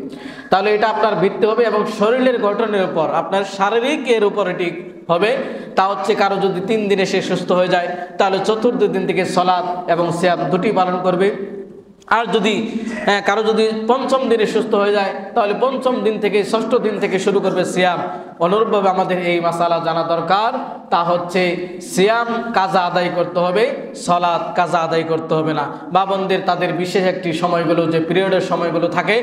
তাহলে এটা আপনার ভিত্তি হবে এবং শরীরের গঠনের উপর, আপনার শারীরিক এর উপর এটি হবে। তা হচ্ছে কারো যদি 3 দিনে সে সুস্থ হয়ে যায় তাহলে চতুর্থ দিন থেকে সালাত এবং সিয়াম দুটি পালন করবে। আর যদি কারো যদি 5ম দিনে সুস্থ হয়ে যায় তাহলে 5ম দিন থেকে 6ষ্ঠ দিন থেকে শুরু করবে সিয়াম। অনুরূপভাবে আমাদের এই মাসালা জানা দরকার, তা হচ্ছে সিয়াম কাজা আদায় করতে হবে, সালাত কাজা আদায় করতে হবে না। বাবনদের তাদের বিশেষ একটি সময়গুলো, যে পিরিয়ডের সময়গুলো থাকে,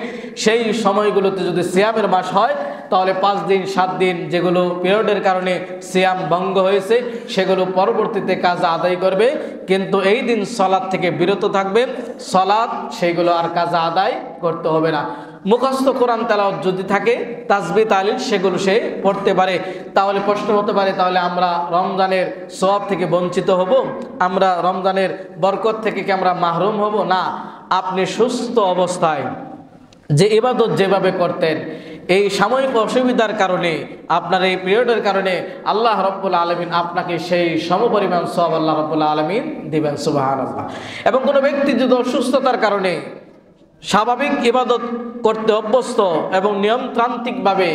সেই সময়গুলোতে যদি সিয়ামের মাস হয় তাহলে 5 দিন 7 দিন যেগুলো পিরিয়ডের কারণে সিয়াম ভঙ্গ হয়েছে সেগুলো পরবর্তীতে কাজা আদায় করবে, কিন্তু এই দিন সালাত থেকে বিরত থাকবে। সালাত সেইগুলো আর কাজা আদায় করতে হবে না। মুখস্থ কোরআন তেলাওয়াত যদি থাকে, তাসবিহ তাহলিল সেগুলো সে পড়তে পারে। তাহলে প্রশ্ন হতে পারে, তাহলে আমরা রমজানের সওয়াব থেকে বঞ্চিত হব, আমরা রমজানের বরকত থেকে কি আমরা মাহরুম হব? না, আপনি সুস্থ অবস্থায় যে ইবাদত যেভাবে করতেন, এই সাময়িক অসুবিধার কারণে, আপনার এই পিরিয়ডের কারণে আল্লাহ রাব্বুল আলামিন আপনাকে সেই সমপরিমাণ সওয়াব আল্লাহ রাব্বুল আলামিন দিবেন, সুবহানাল্লাহ। এবং কোনো ব্যক্তি যদি অসুস্থতার কারণে স্বাভাবিক ইবাদত করতে অভ্যস্ত এবং নিয়মতান্ত্রিকভাবে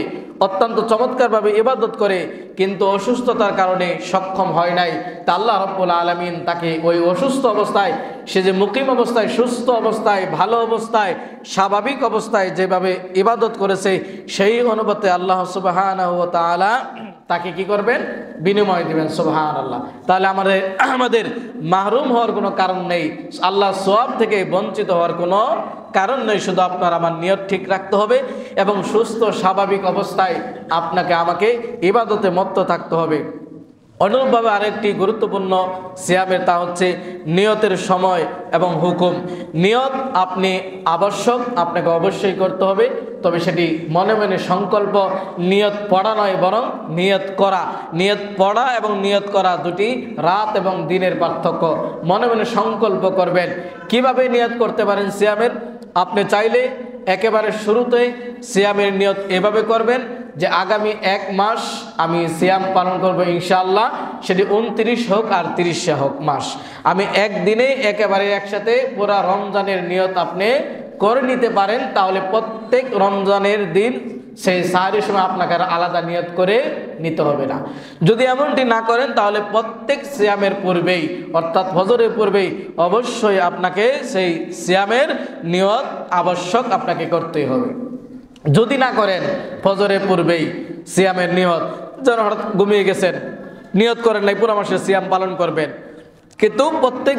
অত্যন্ত চমৎকারভাবে ইবাদত করে, কিন্তু অসুস্থতার কারণে সক্ষম হয় নাই, তা আল্লাহ রাব্বুল আলামিন তাকে ওই অসুস্থ অবস্থায়, সে যে মুকিম অবস্থায়, সুস্থ অবস্থায়, ভালো অবস্থায়, স্বাভাবিক অবস্থায় যেভাবে ইবাদত করেছে সেই অনুপাতে আল্লাহ সুবহানাহু ওয়া তাআলা তাকে কি করবেন? বিনিময় দিবেন, সুবহানাল্লাহ। তাহলে আমাদের মাহরুম হওয়ার কোনো কারণ নেই, আল্লাহ সওয়াব থেকে বঞ্চিত হওয়ার কোনো কারণ নেই। শুধু আপনার আমার নিয়ত ঠিক রাখতে হবে এবং সুস্থ স্বাভাবিক অবস্থায় আপনাকে আমাকে ইবাদতে মত্ত থাকতে হবে। অনুরূপভাবে আরেকটি গুরুত্বপূর্ণ সিয়ামের, তা হচ্ছে নিয়তের সময় এবং হুকুম। নিয়ত আপনি আবশ্যক, আপনাকে অবশ্যই করতে হবে, তবে সেটি মনে মনে সংকল্প, নিয়ত পড়া নয় বরং নিয়ত করা। নিয়ত পড়া এবং নিয়ত করা দুটি রাত এবং দিনের পার্থক্য। মনে মনে সংকল্প করবেন। কিভাবে নিয়ত করতে পারেন সিয়ামের? আপনি চাইলে একেবারে শুরুতে সিয়ামের নিয়ত এভাবে করবেন যে আগামী 1 মাস আমি সিয়াম পালন করব ইনশাআল্লাহ, সেটি 29 হোক আর 30 হোক মাস, আমি একদিনে একেবারে একসাথে পুরা রমজানের নিয়ত আপনি করে নিতে পারেন। তাহলে প্রত্যেক রমজানের দিন সেই সাহরির সময় আপনাকে আলাদা নিয়ত করে নিতে হবে না। যদি এমনটি না করেন তাহলে প্রত্যেক সিয়ামের পূর্বেই, অর্থাৎ ফজরের পূর্বেই অবশ্যই আপনাকে সেই সিয়ামের নিয়ত আবশ্যক আপনাকে করতেই হবে। যদি না করেন ফজরের পূর্বেই সিয়ামের নিয়ত, যেন হঠাৎ ঘুমিয়ে গেছেন, নিয়ত করেন নাই পুরো মাসের সিয়াম পালন করবেন, কিন্তু প্রত্যেক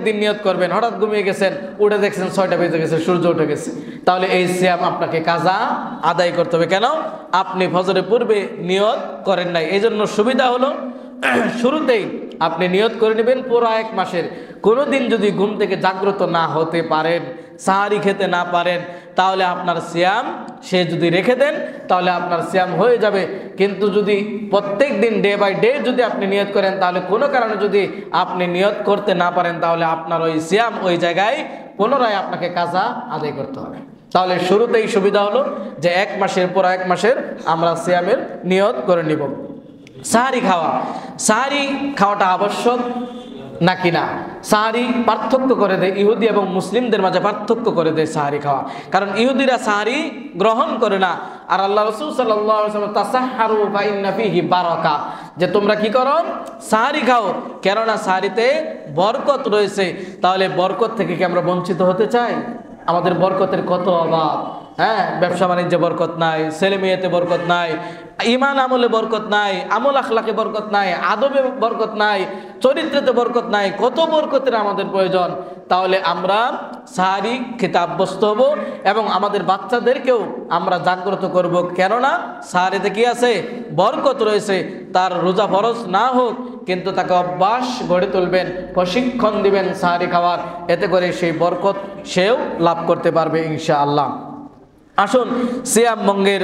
দিন নিয়ত করবেন, হঠাৎ ঘুমিয়ে গেছেন, উঠে দেখছেন 6টা বেজে গেছে, সূর্য উঠে গেছে, তাহলে এই সিয়াম আপনাকে কাজা আদায় করতে হবে। কেন? আপনি ফজরের পূর্বে নিয়ত করেন নাই। এই জন্য সুবিধা হলো শুরুতেই আপনি নিয়ত করে নেবেন পুরো 1 মাসের। কোনো দিন যদি ঘুম থেকে জাগ্রত না হতে পারেন, সাহারি খেতে না পারেন, তাহলে আপনার সিয়াম সে যদি রেখে দেন তাহলে আপনার সিয়াম হয়ে যাবে। কিন্তু যদি প্রত্যেক দিন ডে বাই ডে যদি আপনি নিয়ত করেন, তাহলে কোনো কারণে যদি আপনি নিয়ত করতে না পারেন তাহলে আপনার ওই সিয়াম ওই জায়গায় পুনরায় আপনাকে কাজা আদায় করতে হবে। তাহলে শুরুতেই সুবিধা হলো যে 1 মাসের পর 1 মাসের আমরা সিয়ামের নিয়ত করে নিব। সাহারি খাওয়াটা আবশ্যক নাকি না, সাহারি পার্থক্য করে দেয়, ইহুদি এবং মুসলিমদের মাঝে পার্থক্য করে দেয় সাহারি খাওয়া। কারণ ইহুদিরা সাহারি গ্রহণ করে না, আর আল্লাহ রাসূল সাল্লাল্লাহু আলাইহি ওয়াসাল্লাম তাসাহহারু ফা ইন্না ফীহি বারাকা, যে তোমরা কি করো? সাহারি খাও, কেননা সাহারিতে বরকত রয়েছে। তাহলে বরকত থেকে কি আমরা বঞ্চিত হতে চাই? আমাদের বরকতের কত অভাব। হ্যাঁ, ব্যবসা বাণিজ্যে বরকত নাই, ছেলে মেয়েতে বরকত নাই, ইমান আমলে বরকত নাই, আমল আখলাকে বরকত নাই, আদবে বরকত নাই, চরিত্রেতে বরকত নাই, কত বরকতের আমাদের প্রয়োজন। তাহলে আমরা সাহারি খেতে অভ্যস্ত হব এবং আমাদের বাচ্চাদেরকেও আমরা জাগ্রত করব, কেননা সাহারিতে কি আছে? বরকত রয়েছে। তার রোজা ফরজ না হোক, কিন্তু তাকে অভ্যাস গড়ে তুলবেন, প্রশিক্ষণ দিবেন সাহারি খাওয়ার, এতে করে সেই বরকত সেও লাভ করতে পারবে ইনশাআল্লাহ। আসুন, সিয়াম ভঙ্গের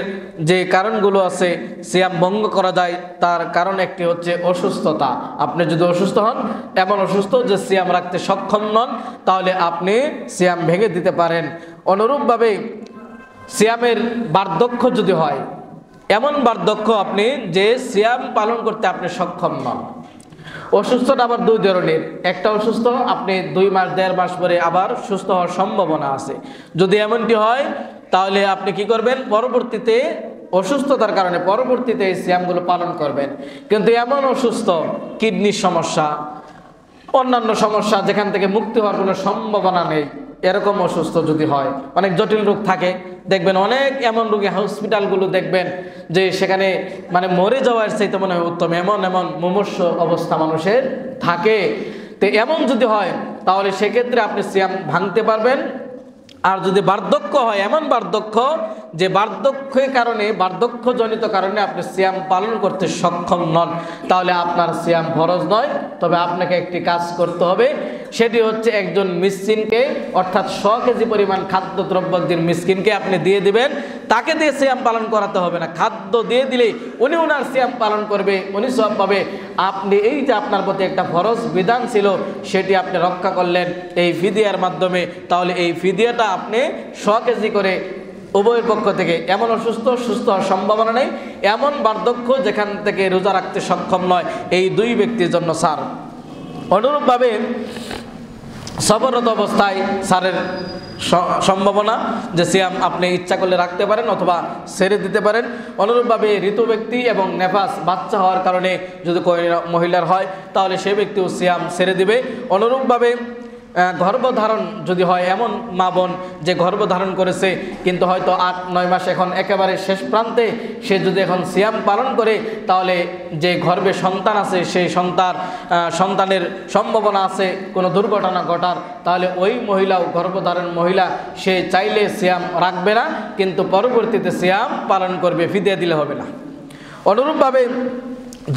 যে কারণগুলো আছে, সিয়াম ভঙ্গ করা যায় তার কারণ একটি হচ্ছে অসুস্থতা। আপনি যদি অসুস্থ হন, এমন অসুস্থ যে সিয়াম রাখতে সক্ষম নন, তাহলে আপনি সিয়াম ভেঙে দিতে পারেন। অনুরূপভাবে সিয়ামের বার্ধক্য যদি হয়, এমন বার্ধক্য আপনি যে সিয়াম পালন করতে আপনি সক্ষম নন। অসুস্থতা আবার দুই ধরনের, একটা অসুস্থ আপনি 2 মাস 1.5 মাস পরে আবার সুস্থ হওয়ার সম্ভাবনা আছে। যদি এমনটি হয় তাহলে আপনি কি করবেন, পরবর্তীতে অসুস্থতার কারণে পরবর্তীতে এই সিয়ামগুলো পালন করবেন। কিন্তু এমন অসুস্থ, কিডনির সমস্যা, অন্যান্য সমস্যা যেখান থেকে মুক্তি হওয়ার কোনো সম্ভাবনা নেই, এরকম অসুস্থ যদি হয়, অনেক জটিল রোগ থাকে, দেখবেন অনেক এমন রোগী হসপিটালগুলো দেখবেন যে সেখানে মানে মরে যাওয়ার চাইতে মনে হয় উত্তম, এমন এমন মুমূর্ষ অবস্থা মানুষের থাকে। তো এমন যদি হয় তাহলে সেক্ষেত্রে আপনি সিয়াম ভাঙতে পারবেন। আর যদি বার্ধক্য হয়, এমন বার্ধক্য যে বার্ধক্যের কারণে, বার্ধক্যজনিত কারণে আপনি সিয়াম পালন করতে সক্ষম নন, তাহলে আপনার সিয়াম ফরজ নয়। তবে আপনাকে একটি কাজ করতে হবে, সেটি হচ্ছে একজন মিসকিনকে, অর্থাৎ 100 কেজি পরিমাণ খাদ্যদ্রব্য একজন মিসকিনকে আপনি দিয়ে দিবেন। তাকে দিয়ে সিয়াম পালন করাতে হবে না, খাদ্য দিয়ে দিলে উনি ওনার সিয়াম পালন করবে, উনি সওয়াব পাবে। আপনি এই যে আপনার প্রতি একটা ফরজ বিধান ছিল সেটি আপনি রক্ষা করলেন এই ফিদিয়ার মাধ্যমে। তাহলে এই ফিদিয়াটা আপনি 100 কেজি করে উভয়ের পক্ষ থেকে, এমন অসুস্থ, সুস্থ হওয়ার সম্ভাবনা নেই, এমন বার্ধক্য যেখান থেকে রোজা রাখতে সক্ষম নয়, এই 2 ব্যক্তির জন্য সার। অনুরূপভাবে সফররত অবস্থায় সারের সম্ভাবনা যে সিয়াম আপনি ইচ্ছা করলে রাখতে পারেন অথবা ছেড়ে দিতে পারেন। অনুরূপভাবে ঋতু ব্যক্তি এবং নেফাস, বাচ্চা হওয়ার কারণে যদি কোনো মহিলার হয় তাহলে সে ব্যক্তিও সিয়াম ছেড়ে দিবে। অনুরূপভাবে গর্ভধারণ যদি হয়, এমন মা বোন যে গর্ভধারণ করেছে কিন্তু হয়তো 8-9 মাস এখন একেবারে শেষ প্রান্তে, সে যদি এখন সিয়াম পালন করে তাহলে যে গর্ভে সন্তান আছে সেই সন্তানের সম্ভাবনা আছে কোনো দুর্ঘটনা ঘটার, তাহলে ওই মহিলাও, গর্ভধারণ মহিলা, সে চাইলে সিয়াম রাখবে না, কিন্তু পরবর্তীতে সিয়াম পালন করবে, ফিদিয়া দিলে হবে না। অনুরূপভাবে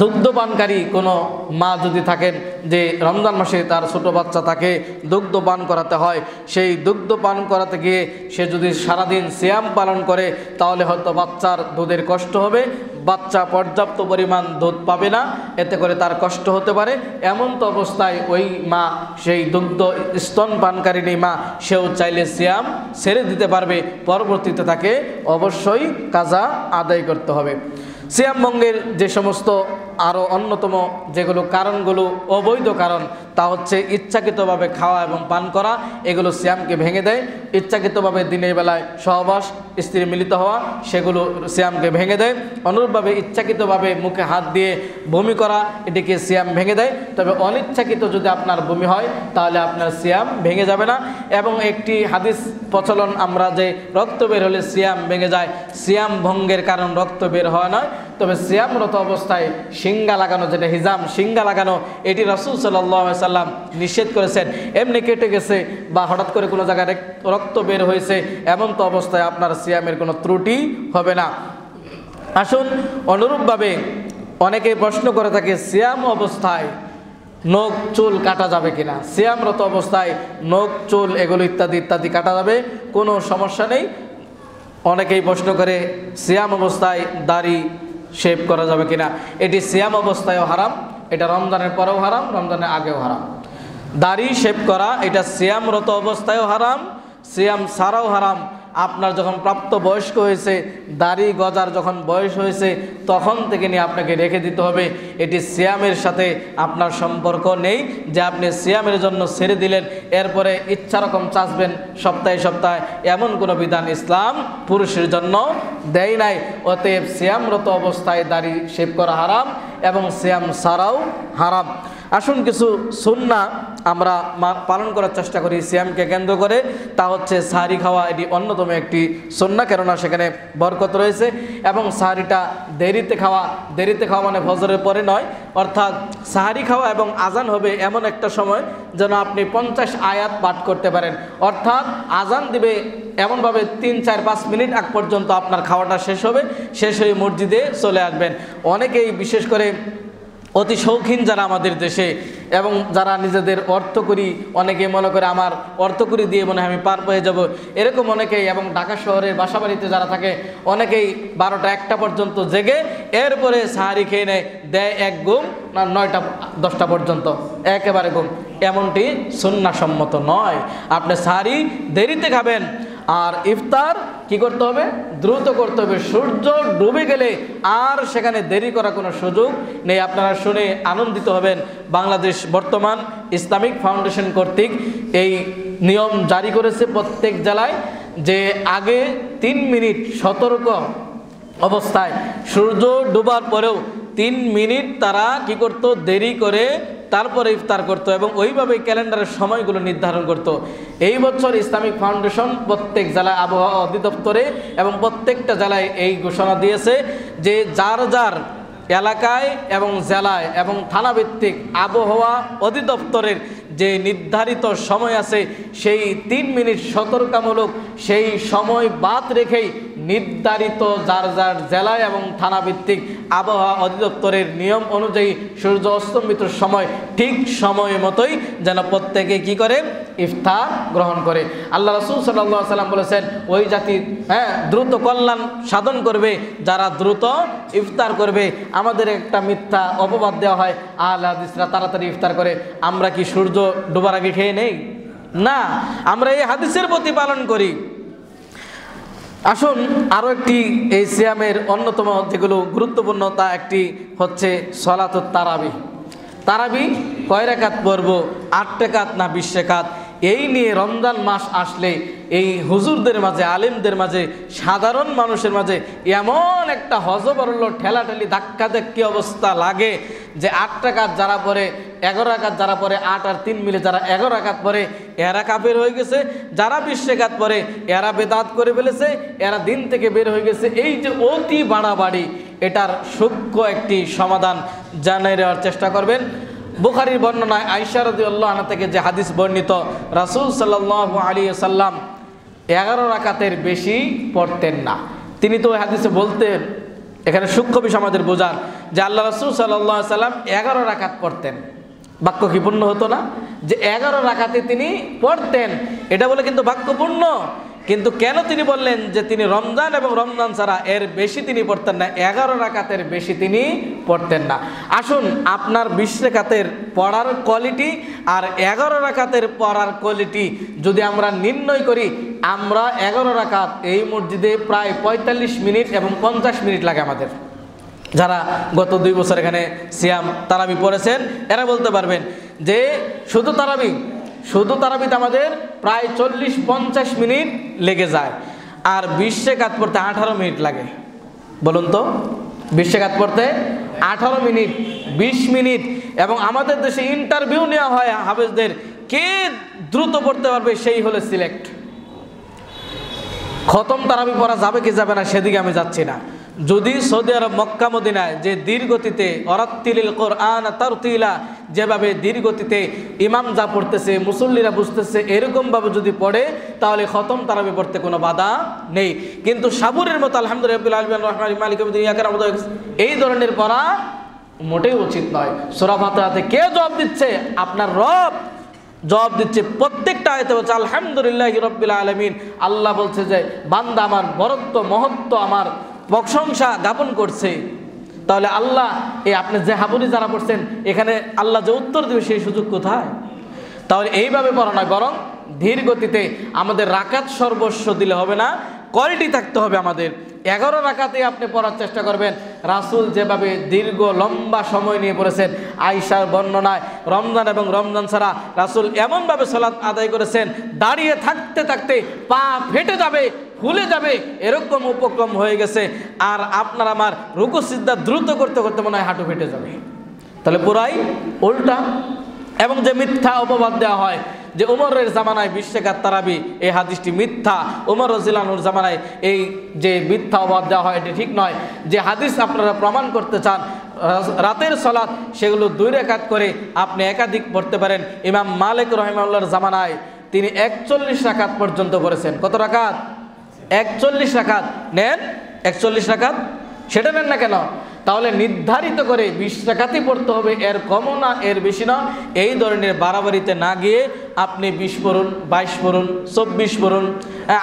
দুগ্ধপানকারী কোনো মা যদি থাকেন যে রমজান মাসে তার ছোট বাচ্চা তাকে দুগ্ধ পান করাতে হয়, সেই দুগ্ধ পান করাতে গিয়ে সে যদি সারাদিন সিয়াম পালন করে তাহলে হয়তো বাচ্চার দুধের কষ্ট হবে, বাচ্চা পর্যাপ্ত পরিমাণ দুধ পাবে না, এতে করে তার কষ্ট হতে পারে। এমন তো অবস্থায় ওই মা, সেই দুগ্ধ স্তন পানকারিণী মা, সেও চাইলে সিয়াম ছেড়ে দিতে পারবে, পরবর্তীতে তাকে অবশ্যই কাজা আদায় করতে হবে। সিয়াম ভঙ্গের যে সমস্ত আরও অন্যতম যেগুলো কারণগুলো অবৈধ কারণ, তা হচ্ছে ইচ্ছাকৃতভাবে খাওয়া এবং পান করা, এগুলো সিয়ামকে ভেঙে দেয়। ইচ্ছাকৃতভাবে দিনের বেলায় সহবাস, স্ত্রী মিলিত হওয়া, সেগুলো সিয়ামকে ভেঙে দেয়। অনুরূপভাবে ইচ্ছাকৃতভাবে মুখে হাত দিয়ে বমি করা, এটিকে সিয়াম ভেঙে দেয়। তবে অনিচ্ছাকৃত যদি আপনার বমি হয় তাহলে আপনার সিয়াম ভেঙে যাবে না। এবং একটি হাদিস প্রচলন আমরা যে রক্ত বের হলে সিয়াম ভেঙে যায়, সিয়াম ভঙ্গের কারণ রক্ত বের হওয়া নয়, তবে সিয়ামরত অবস্থায় সিঙ্গা লাগানো, যেটা হিজাম, সিঙ্গা লাগানো, এটি রাসূল সাল্লাল্লাহু আলাইহি সাল্লাম নিষেধ করেছেন। এমনি কেটে গেছে বা হঠাৎ করে কোনো জায়গায় রক্ত বের হয়েছে, এমন তো অবস্থায় আপনার সিয়ামের কোনো ত্রুটি হবে না। আসুন, অনুরূপভাবে অনেকে প্রশ্ন করে থাকে সিয়াম অবস্থায় নখ চুল কাটা যাবে কিনা, সিয়ামরত অবস্থায় নখ চুল এগুলো ইত্যাদি ইত্যাদি কাটা যাবে, কোনো সমস্যা নেই। অনেকেই প্রশ্ন করে সিয়াম অবস্থায় দাড়ি শেভ করা যাবে কিনা, এটি সিয়াম অবস্থায়ও হারাম, এটা রমজানের পরেও হারাম, রমজানের আগেও হারাম। দাড়ি শেভ করা এটা সিয়ামরত অবস্থায়ও হারাম, সিয়াম ছাড়াও হারাম। আপনার যখন প্রাপ্ত বয়স্ক হয়েছে, দাড়ি গজার যখন বয়স হয়েছে, তখন থেকে নিয়ে আপনাকে রেখে দিতে হবে। এটি সিয়ামের সাথে আপনার সম্পর্ক নেই যে আপনি সিয়ামের জন্য ছেড়ে দিলেন, এরপরে ইচ্ছা রকম চাচবেন সপ্তাহে সপ্তাহে, এমন কোনো বিধান ইসলাম পুরুষের জন্য দেয় নাই। অতএব সিয়ামরত অবস্থায় দাড়ি শেভ করা হারাম এবং সিয়াম ছাড়াও হারাম। আসুন কিছু সুন্নাহ আমরা পালন করার চেষ্টা করি সিয়ামকে কেন্দ্র করে। তা হচ্ছে সাহারি খাওয়া, এটি অন্যতম একটি সুন্নাহ, কেননা সেখানে বরকত রয়েছে। এবং সাহারিটা দেরিতে খাওয়া মানে ফজরের পরে নয়, অর্থাৎ সাহারি খাওয়া এবং আজান হবে এমন একটা সময় যেন আপনি 50 আয়াত পাঠ করতে পারেন, অর্থাৎ আজান দিবে এমনভাবে 3-4-5 মিনিট আগ পর্যন্ত আপনার খাওয়াটা শেষ হবে, শেষ হয়ে মসজিদে চলে আসবেন। অনেকেই বিশেষ করে অতি শৌখিন যারা আমাদের দেশে এবং যারা নিজেদের অর্থকরী, অনেকে মনে করে আমার অর্থকরী দিয়ে মনে হয় আমি পার পেয়ে যাব, এরকম অনেকেই, এবং ঢাকা শহরের বাসাবাড়িতে যারা থাকে অনেকেই 12টা-1টা পর্যন্ত জেগে এরপরে সাহারি খেয়ে দেয় এক ঘুম, না 9টা-10টা পর্যন্ত একেবারে ঘুম। এমনটি সুন্নাহসম্মত নয়। আপনি সাহারি দেরিতে খাবেন, আর ইফতার কি করতে হবে? দ্রুত করতে হবে। সূর্য ডুবে গেলে আর সেখানে দেরি করার কোনো সুযোগ নেই। আপনারা শুনে আনন্দিত হবেন, বাংলাদেশ বর্তমান ইসলামিক ফাউন্ডেশন কর্তৃক এই নিয়ম জারি করেছে প্রত্যেক জেলায়, যে আগে 3 মিনিট সতর্ক অবস্থায় সূর্য ডুবার পরেও 3 মিনিট তারা কি করত? দেরি করে তারপরে ইফতার করত এবং ওইভাবে ক্যালেন্ডারের সময়গুলো নির্ধারণ করত। এই বছর ইসলামিক ফাউন্ডেশন প্রত্যেক জেলায় আবহাওয়া অধিদপ্তরে এবং প্রত্যেকটা জেলায় এই ঘোষণা দিয়েছে যে যার যার এলাকায় এবং জেলায় এবং থানাভিত্তিক আবহাওয়া অধিদপ্তরের যে নির্ধারিত সময় আছে সেই 3 মিনিট সতর্কতামূলক সেই সময় বাদ রেখেই নির্ধারিত যার যার জেলায় এবং থানাভিত্তিক আবহাওয়া অধিদপ্তরের নিয়ম অনুযায়ী সূর্য অস্তমিতর সময় ঠিক সময় মতোই যেন প্রত্যেকে কি করে? ইফতার গ্রহণ করে। আল্লাহ রাসূল সাল্লাল্লাহু আলাইহি ওয়াসাল্লাম বলেছেন ওই জাতি দ্রুত কল্যাণ সাধন করবে যারা দ্রুত ইফতার করবে। আমাদের একটা মিথ্যা অপবাদ দেওয়া হয়, আহলে হাদিসরা তাড়াতাড়ি ইফতার করে। আমরা কি সূর্য ডোবার আগে খেয়ে নেই? না, আমরা এই হাদিসের প্রতিপালন করি। আসুন আরও একটি এই সিয়ামের অন্যতম যেগুলো গুরুত্বপূর্ণ তা একটি হচ্ছে সলাতুত তারাবি। তারাবি কয় রাকাত পড়ব? 8 রাকাত না 20 রাকাত? এই নিয়ে রমজান মাস আসলে এই হুজুরদের মাঝে, আলেমদের মাঝে, সাধারণ মানুষের মাঝে এমন একটা হজবরল ঠেলাঠেলি ধাক্কাধাক্কি অবস্থা লাগে যে 8 রাকাত যারা পড়ে, 11 রাকাত যারা পড়ে, 8 আর 3 মিলে যারা 11 রাকাত পড়ে এরা কাফের হয়ে গেছে, যারা 20 রাকাত পড়ে এরা বেদাত করে ফেলেছে, এরা দিন থেকে বের হয়ে গেছে। এই যে অতি বাড়াবাড়ি, এটার সূক্ষ্ম একটি সমাধান জানিয়ে দেওয়ার চেষ্টা করবেন। বুখারীর বর্ণনায় আয়েশা রাদিয়াল্লাহু আনহা থেকে যে হাদিস বর্ণিত, রাসূল সাল্লাল্লাহু আলাইহি ওয়াসাল্লাম 11 রাকাতের বেশি পড়তেন না। তিনি তো ওই হাদিসে বলতেন, এখানে সূক্ষ্ম বিষয় আমাদের বোঝার, যে আল্লাহ রাসূল সাল্লাল্লাহু আলাইহি ওয়াসাল্লাম 11 রাকাত পড়তেন। বাক্য কি পূর্ণ হতো না? যে 11 রাকাতে তিনি পড়তেন, এটা বলে কিন্তু বাক্য পূর্ণ। কিন্তু কেন তিনি বললেন যে তিনি রমজান এবং রমজান ছাড়া এর বেশি তিনি পড়তেন না, 11 রাকাতের বেশি তিনি পড়তেন না? আসুন আপনার 20 রাকাতের পড়ার কোয়ালিটি আর 11 রাকাতের পড়ার কোয়ালিটি যদি আমরা নির্ণয় করি, আমরা 11 রাকাত এই মসজিদে প্রায় 45 মিনিট এবং 50 মিনিট লাগে আমাদের। যারা গত 2 বছর এখানে সিয়াম তারাবি পড়েছেন এরা বলতে পারবেন যে শুধু তারাবিতে আমাদের প্রায় 40-50 মিনিট লেগে যায়, আর 20 রাকাত পড়তে 18 মিনিট লাগে। বলুন তো, 20 রাকাত পড়তে 18 মিনিট, 20 মিনিট। এবং আমাদের দেশে ইন্টারভিউ নেওয়া হয় হাফেজদের, কে দ্রুত পড়তে পারবে সেই হলে সিলেক্ট। খতম তারাবি পড়া যাবে কি যাবে না সেদিকে আমি যাচ্ছি না। যদি সৌদি আরব মক্কা মদিনায় যে ধীরগতিতে অরাত্তিলিল কোরআন তারতিলা, যেভাবে ধীরগতিতে ইমাম যা পড়তেছে মুসল্লিরা বুঝতেছে এরকমভাবে যদি পড়ে তাহলে খতম তারাবি পড়তে কোনো বাধা নেই। কিন্তু সাবুরের মতো আলহামদুলিল্লাহ এই ধরনের পড়া মোটেই উচিত নয়। সূরা ফাতিহাতে কে জবাব দিচ্ছে? আপনার রব জবাব দিচ্ছে। প্রত্যেকটা আয়াতে বলছে আলহামদুলিল্লাহি রাব্বিল আলামিন। আল্লাহ বলছে যে বান্দা আমার বরত্ব মহত্ব আমার প্রশংসা জ্ঞাপন করছে। তাহলে আল্লাহ আপনি যে হাবুরি যারা পড়ছেন এখানে আল্লাহ যে উত্তর দেবে সেই সুযোগ কোথায়? তাহলে এইভাবে পড়া নয়, বরং ধীর গতিতে আমাদের রাকাত সর্বস্ব দিলে হবে না, কোয়ালিটি থাকতে হবে আমাদের। 11 রাকাতে আপনি পড়ার চেষ্টা করবেন। রাসূল যেভাবে দীর্ঘ লম্বা সময় নিয়ে পড়েছেন, আয়েশার বর্ণনায় রমজান এবং রমজান ছাড়া রাসূল এমনভাবে সালাত আদায় করেছেন দাঁড়িয়ে থাকতে থাকতে পা ফেটে যাবে, ফুলে যাবে, এরকম উপক্রম হয়ে গেছে। আর আপনার আমার রুকু সিজদা দ্রুত করতে করতে মনে হয় হাঁটু ফেটে যাবে। তাহলে পুরাই উল্টা। এবং যে মিথ্যা অপবাদ দেওয়া হয় যে উমরের জামানায় 20 রাকাত তারাবি, এই হাদিসটি মিথ্যা। উমর রাদিয়াল্লাহু আনহুর জামানায় এই যে মিথ্যা অপবাদ দেওয়া হয় এটি ঠিক নয়। যে হাদিস আপনারা প্রমাণ করতে চান রাতের সালাত, সেগুলো 2 রাকাত করে আপনি একাধিক পড়তে পারেন। ইমাম মালিক রাহিমাহুল্লাহর জামানায় তিনি 41 রাকাত পর্যন্ত পড়েছেন। কত রাকাত? 41 রাকাত। নেন 41 রাকাত, সেটা নেন না কেন? তাহলে নির্ধারিত করে 20 রাকাতই পড়তে হবে, এর কমও না এর বেশি না। এই ধরনের বাড়াবাড়িতে না গিয়ে আপনি 20 পড়ুন, 22 পড়ুন, 24 পড়ুন,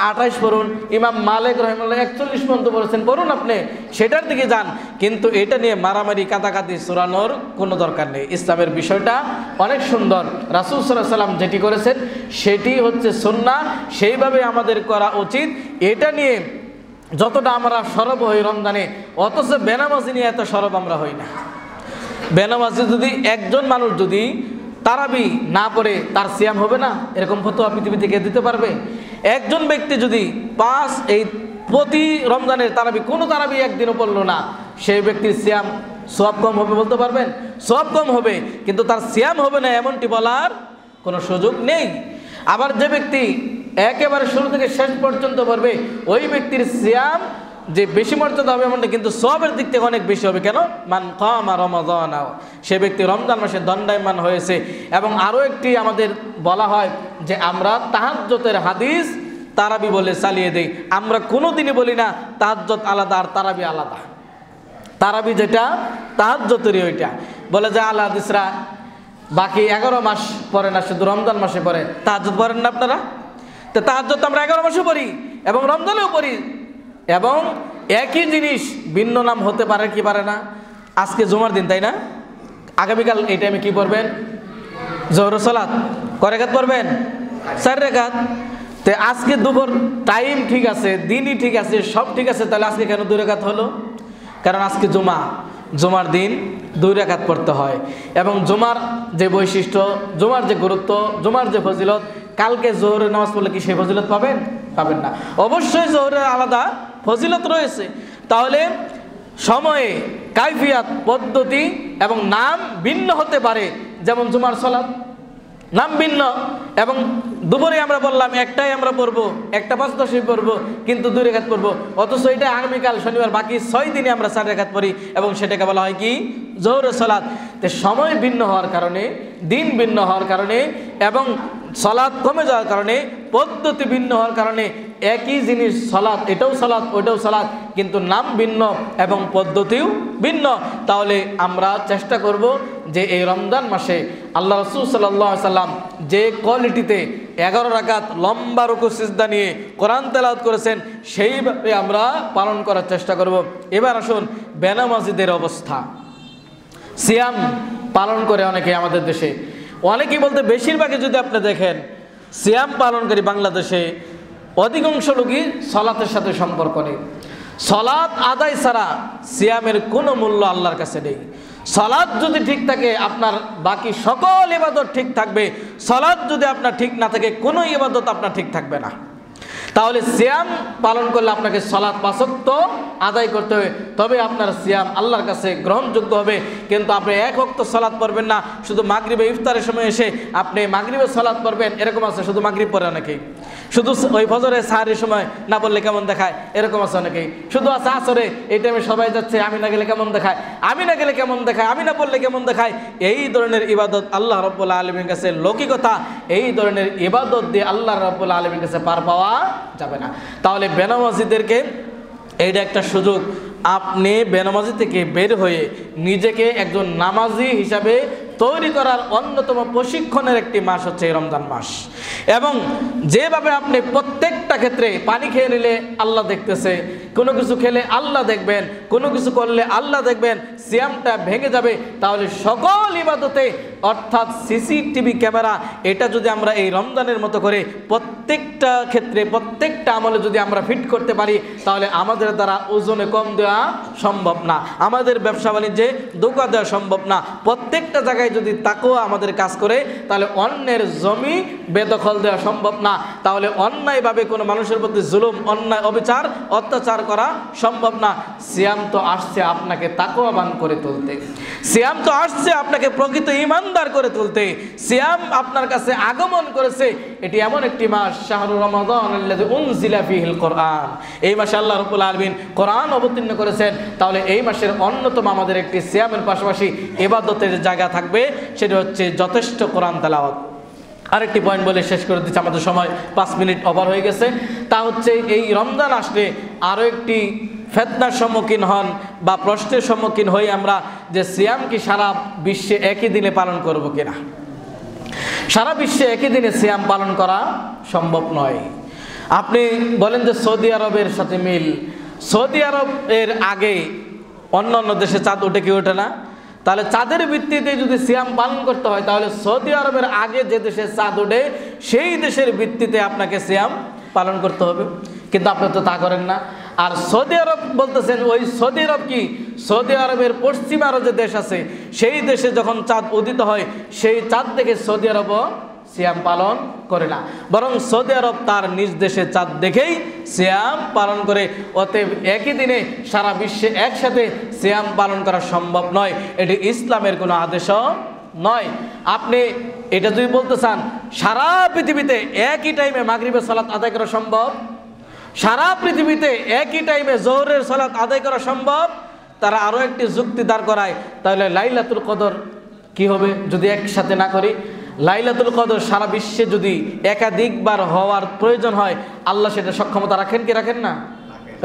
28 পড়ুন। ইমাম মালিক রাহিমাহুল্লাহ 41 পর্যন্ত বলেছেন, পড়ুন, আপনি সেটার দিকে যান। কিন্তু এটা নিয়ে মারামারি কাটাকাটি চূড়ানোর কোনো দরকার নেই। ইসলামের বিষয়টা অনেক সুন্দর। রাসূল সাল্লাল্লাহু আলাইহি ওয়াসাল্লাম যেটি করেছেন সেটি হচ্ছে সুন্নাহ, সেইভাবে আমাদের করা উচিত। এটা নিয়ে যতটা আমরা সরব হই রমজানে, অথচ বেনামাজি নিয়ে এত সরব আমরা হই না। বেনামাজি যদি একজন মানুষ যদি তারাবি না পড়ে তার সিয়াম হবে না, এরকম ফতোয়া পৃথিবী থেকে দিতে পারবে? একজন ব্যক্তি যদি প্রতি রমজানের তারাবি, কোনো তারাবি একদিনও পড়লো না, সেই ব্যক্তির সিয়াম সওয়াব কম হবে বলতে পারবেন? সওয়াব কম হবে, কিন্তু তার সিয়াম হবে না এমনটি বলার কোনো সুযোগ নেই। আবার যে ব্যক্তি একেবারে শুরু থেকে শেষ পর্যন্ত পড়বে, ওই ব্যক্তির সিয়াম যে বেশি মর্যাদা হবে এমনটা, কিন্তু সওয়াবের দিক থেকে অনেক বেশি হবে। কেন? মান কামা রমাদান, সে ব্যক্তি রমজান মাসে দণ্ডায়মান হয়েছে। এবং আরও একটি আমাদের বলা হয় যে আমরা তাহাজ্জুদের হাদিস তারাবি বলে চালিয়ে দেই। আমরা কোনো দিনই বলি না তাহাজ্জুদ আলাদা আর তারাবি আলাদা। তারাবি যেটা তাহাজ্জুদেরই ওইটা বলে যে আল হাদিসরা বাকি 11 মাস পড়ে না, শুধু রমজান মাসে পড়ে। তাহাজ্জুদ পড়েন না আপনারা? তো তাহাজ্জুদ আমরা 11 মাসে পড়ি এবং রমজানেও পড়ি, এবং একই জিনিস ভিন্ন নাম হতে পারে কি পারে না? আজকে জুমার দিন, তাই না? আগামীকাল এই টাইমে কি পড়বেন? জোহর সালাত কয় রাকাত পড়বেন? 4 রাকাত। তো আজকে দুপুর টাইম ঠিক আছে, দিনই ঠিক আছে, সব ঠিক আছে, তাহলে আজকে কেন 2 রাকাত হলো? কারণ আজকে জুমা, জুমার দিন 2 রাকাত পড়তে হয়। এবং জুমার যে বৈশিষ্ট্য, জুমার যে গুরুত্ব, জুমার যে ফজিলত, কালকে জোহরের নামাজ পড়লে কি সেই ফজিলত পাবেন? পাবেন না। অবশ্যই জোহরের আলাদা ফজিলত রয়েছে। তাহলে সময়ে, কাইফিয়াত, পদ্ধতি এবং নাম ভিন্ন হতে পারে। যেমন জুমার সালাত নাম ভিন্ন, এবং দুপুরে আমরা বললাম একটাই আমরা পড়বো, একটা 5-10 পড়বো, কিন্তু 2 রাকাত পড়বো। অথচ এটা আগামীকাল শনিবার, বাকি 6 দিনে আমরা 4 রাকাত পড়ি, এবং সেটাকে বলা হয় কি? জোহরের সালাত। তো সময় ভিন্ন হওয়ার কারণে, দিন ভিন্ন হওয়ার কারণে, এবং সালাত কমে যাওয়ার কারণে, পদ্ধতি ভিন্ন হওয়ার কারণে একই জিনিস সালাত, এটাও সালাত ওইটাও সালাত, কিন্তু নাম ভিন্ন এবং পদ্ধতিও ভিন্ন। তাহলে আমরা চেষ্টা করব যে এই রমজান মাসে আল্লাহ রাসূল সাল্লাল্লাহু আলাইহি সাল্লাম যে কোয়ালিটিতে 11 রাকাত লম্বা রুকু সিজদা নিয়ে কোরআন তেলাওয়াত করেছেন, সেইভাবে আমরা পালন করার চেষ্টা করব। এবার আসুন বেনামাজিদের অবস্থা। সিয়াম পালন করে অনেকে আমাদের দেশে, অনেকেই বলতে বেশিরভাগই যদি আপনি দেখেন, সিয়াম পালনকারী বাংলাদেশে অধিকাংশ লোকই সালাতের সাথে সম্পর্ক নেই। সালাত আদায় ছাড়া সিয়ামের কোনো মূল্য আল্লাহর কাছে নেই। সালাত যদি ঠিক থাকে, আপনার বাকি সকল ইবাদত ঠিক থাকবে। সালাত যদি আপনার ঠিক না থাকে, কোনো ইবাদত আপনার ঠিক থাকবে না। তাহলে সিয়াম পালন করলে আপনাকে সালাত 5 ওয়াক্ত আদায় করতে হবে, তবে আপনার সিয়াম আল্লাহর কাছে গ্রহণযোগ্য হবে। কিন্তু আপনি 1 ওয়াক্ত সালাত পড়বেন না, শুধু মাগরিবে ইফতারের সময় এসে আপনি মাগরিবে সালাত পড়বেন, এরকম আছে। শুধু মাগরিব পড়ে অনেকেই, শুধু ওই ফজরে সাহারির সময় না পড়লে কেমন দেখায়, এরকম আছে অনেকেই। শুধু আছে আসরে এই টাইমে সবাই যাচ্ছে, আমি না গেলে কেমন দেখায়, আমি না গেলে কেমন দেখায়, আমি না পড়লে কেমন দেখায়। এই ধরনের ইবাদত আল্লাহ রাব্বুল আলামিনের কাছে লৌকিকতা। এই ধরনের ইবাদত দিয়ে আল্লাহ রাব্বুল আলামিনের কাছে পার পাওয়া যাবে না। তাহলে বেনামাজিদেরকে এইটা একটা সুযোগ, আপনি বেনামাজি থেকে বের হয়ে নিজেকে একজন নামাজি হিসাবে তৈরি করার অন্যতম প্রশিক্ষণের একটি মাস হচ্ছে এই রমজান মাস। এবং যেভাবে আপনি প্রত্যেকটা ক্ষেত্রে পানি খেয়ে নিলে আল্লাহ দেখতেছে, কোনো কিছু খেলে আল্লাহ দেখবেন, কোনো কিছু করলে আল্লাহ দেখবেন, সিয়ামটা ভেঙে যাবে। তাহলে সকল ইবাদতে, অর্থাৎ সিসিটিভি ক্যামেরা, এটা যদি আমরা এই রমজানের মতো করে প্রত্যেকটা ক্ষেত্রে, প্রত্যেকটা আমলে যদি আমরা ফিট করতে পারি, তাহলে আমাদের দ্বারা ওজনে কম দেওয়া সম্ভব না, আমাদের ব্যবসা বাণিজ্যে ধোঁকা দেওয়া সম্ভব না। প্রত্যেকটা জায়গায় যদি তাকওয়া আমাদের কাজ করে, তাহলে অন্যের জমি বেদখল দেওয়া সম্ভব না। তাহলে অন্যায়ভাবে কোনো মানুষের প্রতি জুলুম, অন্যায়, অবিচার, অত্যাচার করা সম্ভব না। সিয়াম তো আসছে আপনাকে তাকওয়াবান করে তুলতে, সিয়াম তো আসছে আপনাকে প্রকৃত ঈমানদার করে তুলতে। সিয়াম আপনার কাছে আগমন করেছে। এটি এমন একটি মাস, শাহরুর রমাদান আল্লাযী উনজিলা ফীহিল কোরআন, এই মাসে আল্লাহ রাব্বুল আলামিন কোরআন অবতীর্ণ করেছেন। তাহলে এই মাসের অন্যতম আমাদের একটি সিয়ামের পাশাপাশি ইবাদতের জায়গা থাকবে, সেটা হচ্ছে যথেষ্ট কোরআন তেলাওয়াত। আরেকটি পয়েন্ট বলে শেষ করে দিচ্ছি, আমাদের সময় 5 মিনিট ওভার হয়ে গেছে। তা হচ্ছে এই রমজান আসলে আরও একটি ফিতনার সম্মুখীন হন বা প্রশ্নের সম্মুখীন হই আমরা যে সিয়াম কি সারা বিশ্বে একই দিনে পালন করব কিনা। সারা বিশ্বে একই দিনে সিয়াম পালন করা সম্ভব নয়। আপনি বলেন যে সৌদি আরবের সাথে মিল, সৌদি আরবের আগে অন্য অন্য দেশে চাঁদ ওঠে কি ওঠে না? তাহলে চাঁদের ভিত্তিতে যদি সিয়াম পালন করতে হয় তাহলে সৌদি আরবের আগে যে দেশে চাঁদ ওঠে সেই দেশের ভিত্তিতে আপনাকে সিয়াম পালন করতে হবে, কিন্তু আপনি তো তা করেন না। আর সৌদি আরব বলতেছেন, ওই সৌদি আরব কি? সৌদি আরবের পশ্চিমে আরও যে দেশ আছে সেই দেশে যখন চাঁদ উদিত হয় সেই চাঁদ থেকে সৌদি আরবও সিয়াম পালন করে না, বরং সৌদি আরব তার নিজ দেশে চাঁদ দেখেই সিয়াম পালন করে। অতএব একই দিনে সারা বিশ্বে একসাথে সিয়াম পালন করা সম্ভব নয়, এটি ইসলামের কোনো আদেশও নয়। আপনি এটা যদি বলতে চান সারা পৃথিবীতে একই টাইমে মাগরিবের সালাত আদায় করা সম্ভব, সারা পৃথিবীতে একই টাইমে জোহরের সালাত আদায় করা সম্ভব, তারা আরও একটি যুক্তি দাঁড় করায়, তাহলে লাইলাতুল কদর কি হবে যদি একসাথে না করি? লাইলাতুল কদর সারা বিশ্বে যদি একাধিকবার হওয়ার প্রয়োজন হয়, আল্লাহ সেটা সক্ষমতা রাখেন কি রাখেন না?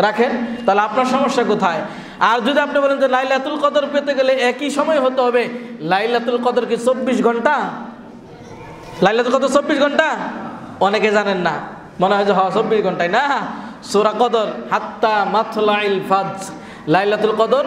রাখেন। তাহলে আপনার সমস্যা কোথায়? আর যদি আপনি বলেন যে লাইলাতুল কদর পেতে গেলে একই সময় হতে হবে, লাইলাতুল কদর কি 24 ঘন্টা? লাইলাতুল কদর 24 ঘন্টা? অনেকে জানেন না, মনে হয় যে 24 ঘন্টায় না। সূরা কদর হাত্তা মাতলাইল ফাজর, লাইলাতুল কদর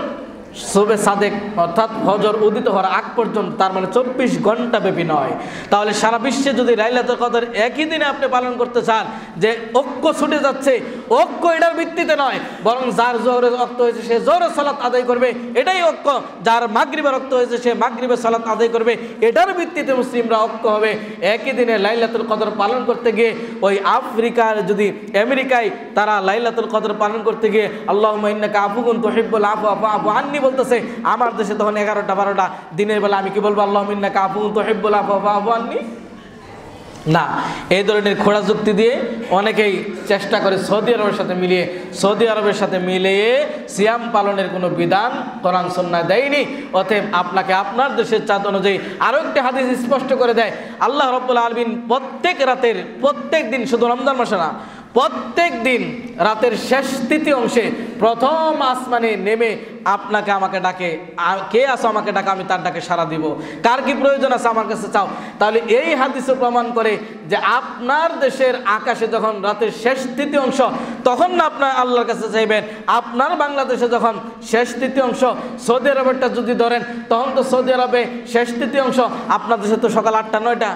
শুবে সাদেক অর্থাৎ ফজর উদিত হওয়ার আগ পর্যন্ত, তার মানে 24 ঘন্টা ব্যাপী নয়। তাহলে সারা বিশ্বে যদি লাইলাতুল কদর একই দিনে আপনি পালন করতে চান, যে ঐক্য ছুটে যাচ্ছে, ঐক্য এটার ভিত্তিতে নয়, বরং যার জোহরের রক্ত হয়েছে সে জোহরের সালাত আদায় করবে, এটাই ঐক্য। যার মাগরিবের রক্ত হয়েছে সে মাগরিবের সালাত আদায় করবে, এটার ভিত্তিতে মুসলিমরা ঐক্য হবে। একই দিনে লাইলাতুল কদর পালন করতে গিয়ে ওই আফ্রিকার যদি আমেরিকায় তারা লাইলাতুল কদর পালন করতে গিয়ে আল্লাহুম্মা ইন্নাকা আফুউন তুহিব্বুল আফওয়া ফা'ফু আন্নি বলতেছে, আমার দেশে তখন 11টা 12টা দিনের বেলা আমি কি বলবো আল্লাহুম্মা ইন্নাকা আফুউন তুহিব্বুল আফওয়া ফা'ফু আন্নি? না, এই ধরনের খোঁড়া যুক্তি দিয়ে অনেকেই চেষ্টা করে সৌদি আরবের সাথে মিলিয়ে, সৌদি আরবের সাথে মিলিয়ে সিয়াম পালনের কোনো বিধান কোরআন সুন্নাহ দেয়নি। অতএব আপনাকে আপনার দেশের চাঁদ অনুযায়ী আরও একটি হাদিস স্পষ্ট করে দেয়, আল্লাহ রাব্বুল আলামিন প্রত্যেক রাতের প্রত্যেক দিন, শুধু রমজান মাসে না, প্রত্যেক দিন রাতের শেষ তৃতীয় অংশে প্রথম আসমানে নেমে আপনাকে আমাকে ডাকে, কে আসো আমাকে ডাকে, আমি তার ডাকে সাড়া দিব, কার কি প্রয়োজন আছে আমার কাছে চাও। তাহলে এই হাদিসে প্রমাণ করে যে আপনার দেশের আকাশে যখন রাতের শেষ তৃতীয় অংশ, তখন না আপনার আল্লাহর কাছে চাইবেন। আপনার বাংলাদেশে যখন শেষ তৃতীয় অংশ, সৌদি আরবেরটা যদি ধরেন তখন তো সৌদি আরবে শেষ তৃতীয় অংশ, আপনার দেশে তো সকাল 8টা 9টা,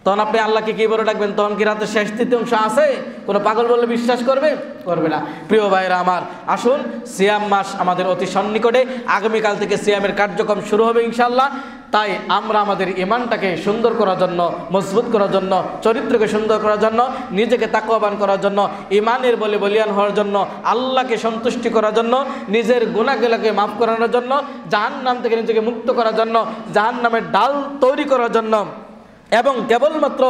তখন আপনি আল্লাহকে কি বলে ডাকবেন? তখন কি রাতের শেষ তৃতীয় অংশ আছে? কোনো পাগল বলে বিশ্বাস করবে? করবে না। প্রিয় ভাইরা আমার, আসুন, সিয়াম মাস আমাদের অতি সন্নিকটে, আগামীকাল থেকে সিয়ামের কার্যক্রম শুরু হবে ইনশাআল্লাহ। তাই আমরা আমাদের ঈমানটাকে সুন্দর করার জন্য, মজবুত করার জন্য, চরিত্রকে সুন্দর করার জন্য, নিজেকে তাকওয়াবান করার জন্য, ঈমানের বলে বলিয়ান হওয়ার জন্য, আল্লাহকে সন্তুষ্টি করার জন্য, নিজের গুনাহগুলোকে মাফ করানোর জন্য, জাহান্নাম থেকে নিজেকে মুক্ত করার জন্য, জাহান্নামের ডাল তৈরি করার জন্য এবং কেবলমাত্র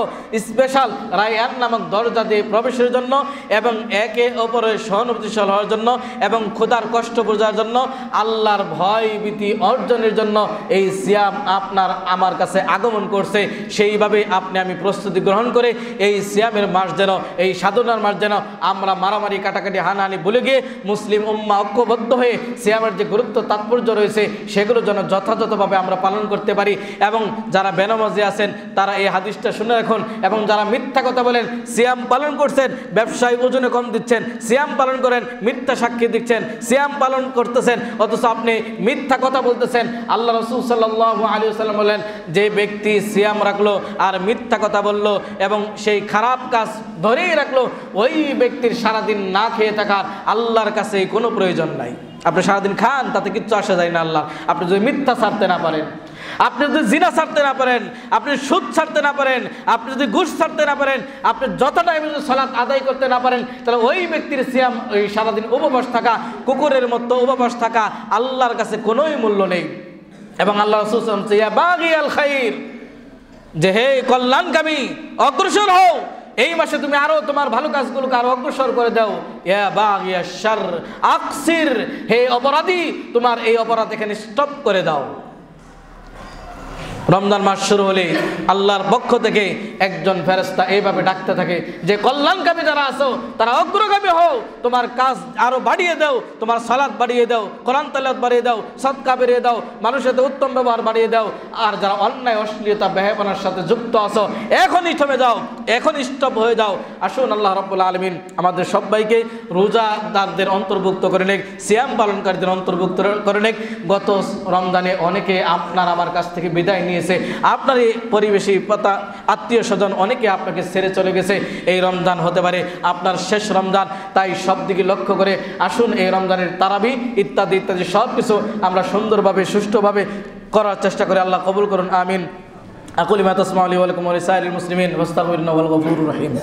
স্পেশাল রায়হান নামক দরজা দিয়ে প্রবেশের জন্য এবং একে অপরের সহানুভূতিশীল হওয়ার জন্য এবং ক্ষুধার কষ্ট বোঝার জন্য, আল্লাহর ভয় ভীতি অর্জনের জন্য এই সিয়াম আপনার আমার কাছে আগমন করছে। সেইভাবে আপনি আমি প্রস্তুতি গ্রহণ করে এই সিয়ামের মাস যেন, এই সাধনার মাস যেন আমরা মারামারি কাটাকাটি হানাহানি ভুলে গিয়ে মুসলিম উম্মাহ ঐক্যবদ্ধ হয়ে সিয়ামের যে গুরুত্ব তাৎপর্য রয়েছে সেগুলো যেন যথাযথভাবে আমরা পালন করতে পারি। এবং যারা বেনামাজি আছেন তারা এই হাদিসটা শুনে রাখুন, এবং যারা মিথ্যা কথা বলেন, সিয়াম পালন করছেন, ব্যবসায় ওজনে কম দিচ্ছেন, সিয়াম পালন করেন, মিথ্যা সাক্ষী দিচ্ছেন, সিয়াম পালন করতেছেন অথচ আপনি মিথ্যা কথা বলতেছেন। আল্লাহ রাসূল সাল্লাল্লাহু আলাইহি ওয়াসাল্লাম বলেন, যে ব্যক্তি সিয়াম রাখলো আর মিথ্যা কথা বলল এবং সেই খারাপ কাজ ধরেই রাখলো, ওই ব্যক্তির সারাদিন না খেয়ে থাকার আল্লাহর কাছে কোনো প্রয়োজন নাই। আপনি সারাদিন খান, তাতে কিচ্ছু আসা যায় না আল্লাহ। আপনি যদি মিথ্যা ছাড়তে না পারেন, আপনি যদি জিনা ছাড়তে না পারেন, আপনি সুদ ছাড়তে না পারেন, আপনি যদি ঘুষ ছাড়তে না পারেন, আপনি যত টাইমে যদি সালাত আদায় করতে না পারেন, তাহলে ওই ব্যক্তির সিয়াম, ওই সারাদিন উপবাস থাকা, কুকুরের মতো উপবাস থাকা আল্লাহর কাছে কোনোই মূল্য নেই। এবং আল্লাহ রাসূল সাল্লাল্লাহু আলাইহি ওয়াসাল্লাম ইয়া বাগিয়াল খাইর, যে হে কল্যাণকামী, অগ্রসর হও, এই মাসে তুমি আরো তোমার ভালো কাজগুলোকে আরো অগ্রসর করে দাও। ইয়া বাগিয়াশ শার আকসির, হে অপরাধী, তোমার এই অপরাধ এখানে স্টপ করে দাও। রমজান মাস শুরু হলে আল্লাহর পক্ষ থেকে একজন ফেরেশতা এইভাবে ডাকতে থাকে যে কল্যাণকামী যারা আছো তারা অগ্রগামী হও, তোমার কাজ আরো বাড়িয়ে দাও, তোমার সালাত বাড়িয়ে দাও, কোরআন তেলাওয়াত বাড়িয়ে দাও, সদকা বাড়িয়ে দাও, মানুষের সাথে উত্তম ব্যবহার বাড়িয়ে দাও। আর যারা অন্যায় অশ্লীলতা বেহায়াপনার সাথে যুক্ত আছো এখনই থেমে যাও, এখনই স্টপ হয়ে যাও। আসুন আল্লাহ রাব্বুল আলামিন আমাদের সবাইকে রোজাদারদের অন্তর্ভুক্ত করে নেক, সিয়াম পালনকারীদের অন্তর্ভুক্ত করে নেক। গত রমজানে অনেকে আপনার আমার কাছ থেকে বিদায় নিয়েছে, আপনার এই পরিবেশী পাতা আত্মীয় স্বজন অনেকে আপনাকে ছেড়ে চলে গেছে। এই রমজান হতে পারে আপনার শেষ রমজান, তাই সব দিকে লক্ষ্য করে আসুন এই রমজানের তারাবি ইত্যাদি ইত্যাদি সব কিছু আমরা সুন্দরভাবে সুষ্ঠুভাবে করার চেষ্টা করে। আল্লাহ কবুল করুন, আমিন। আকুলি মা তাসমাউলি ওয়া লাকুম ওয়া লিসাইরিল মুসলিমিন ওয়াস্তাগফিরুল্লাহ ওয়াল গফুরুর রহিম।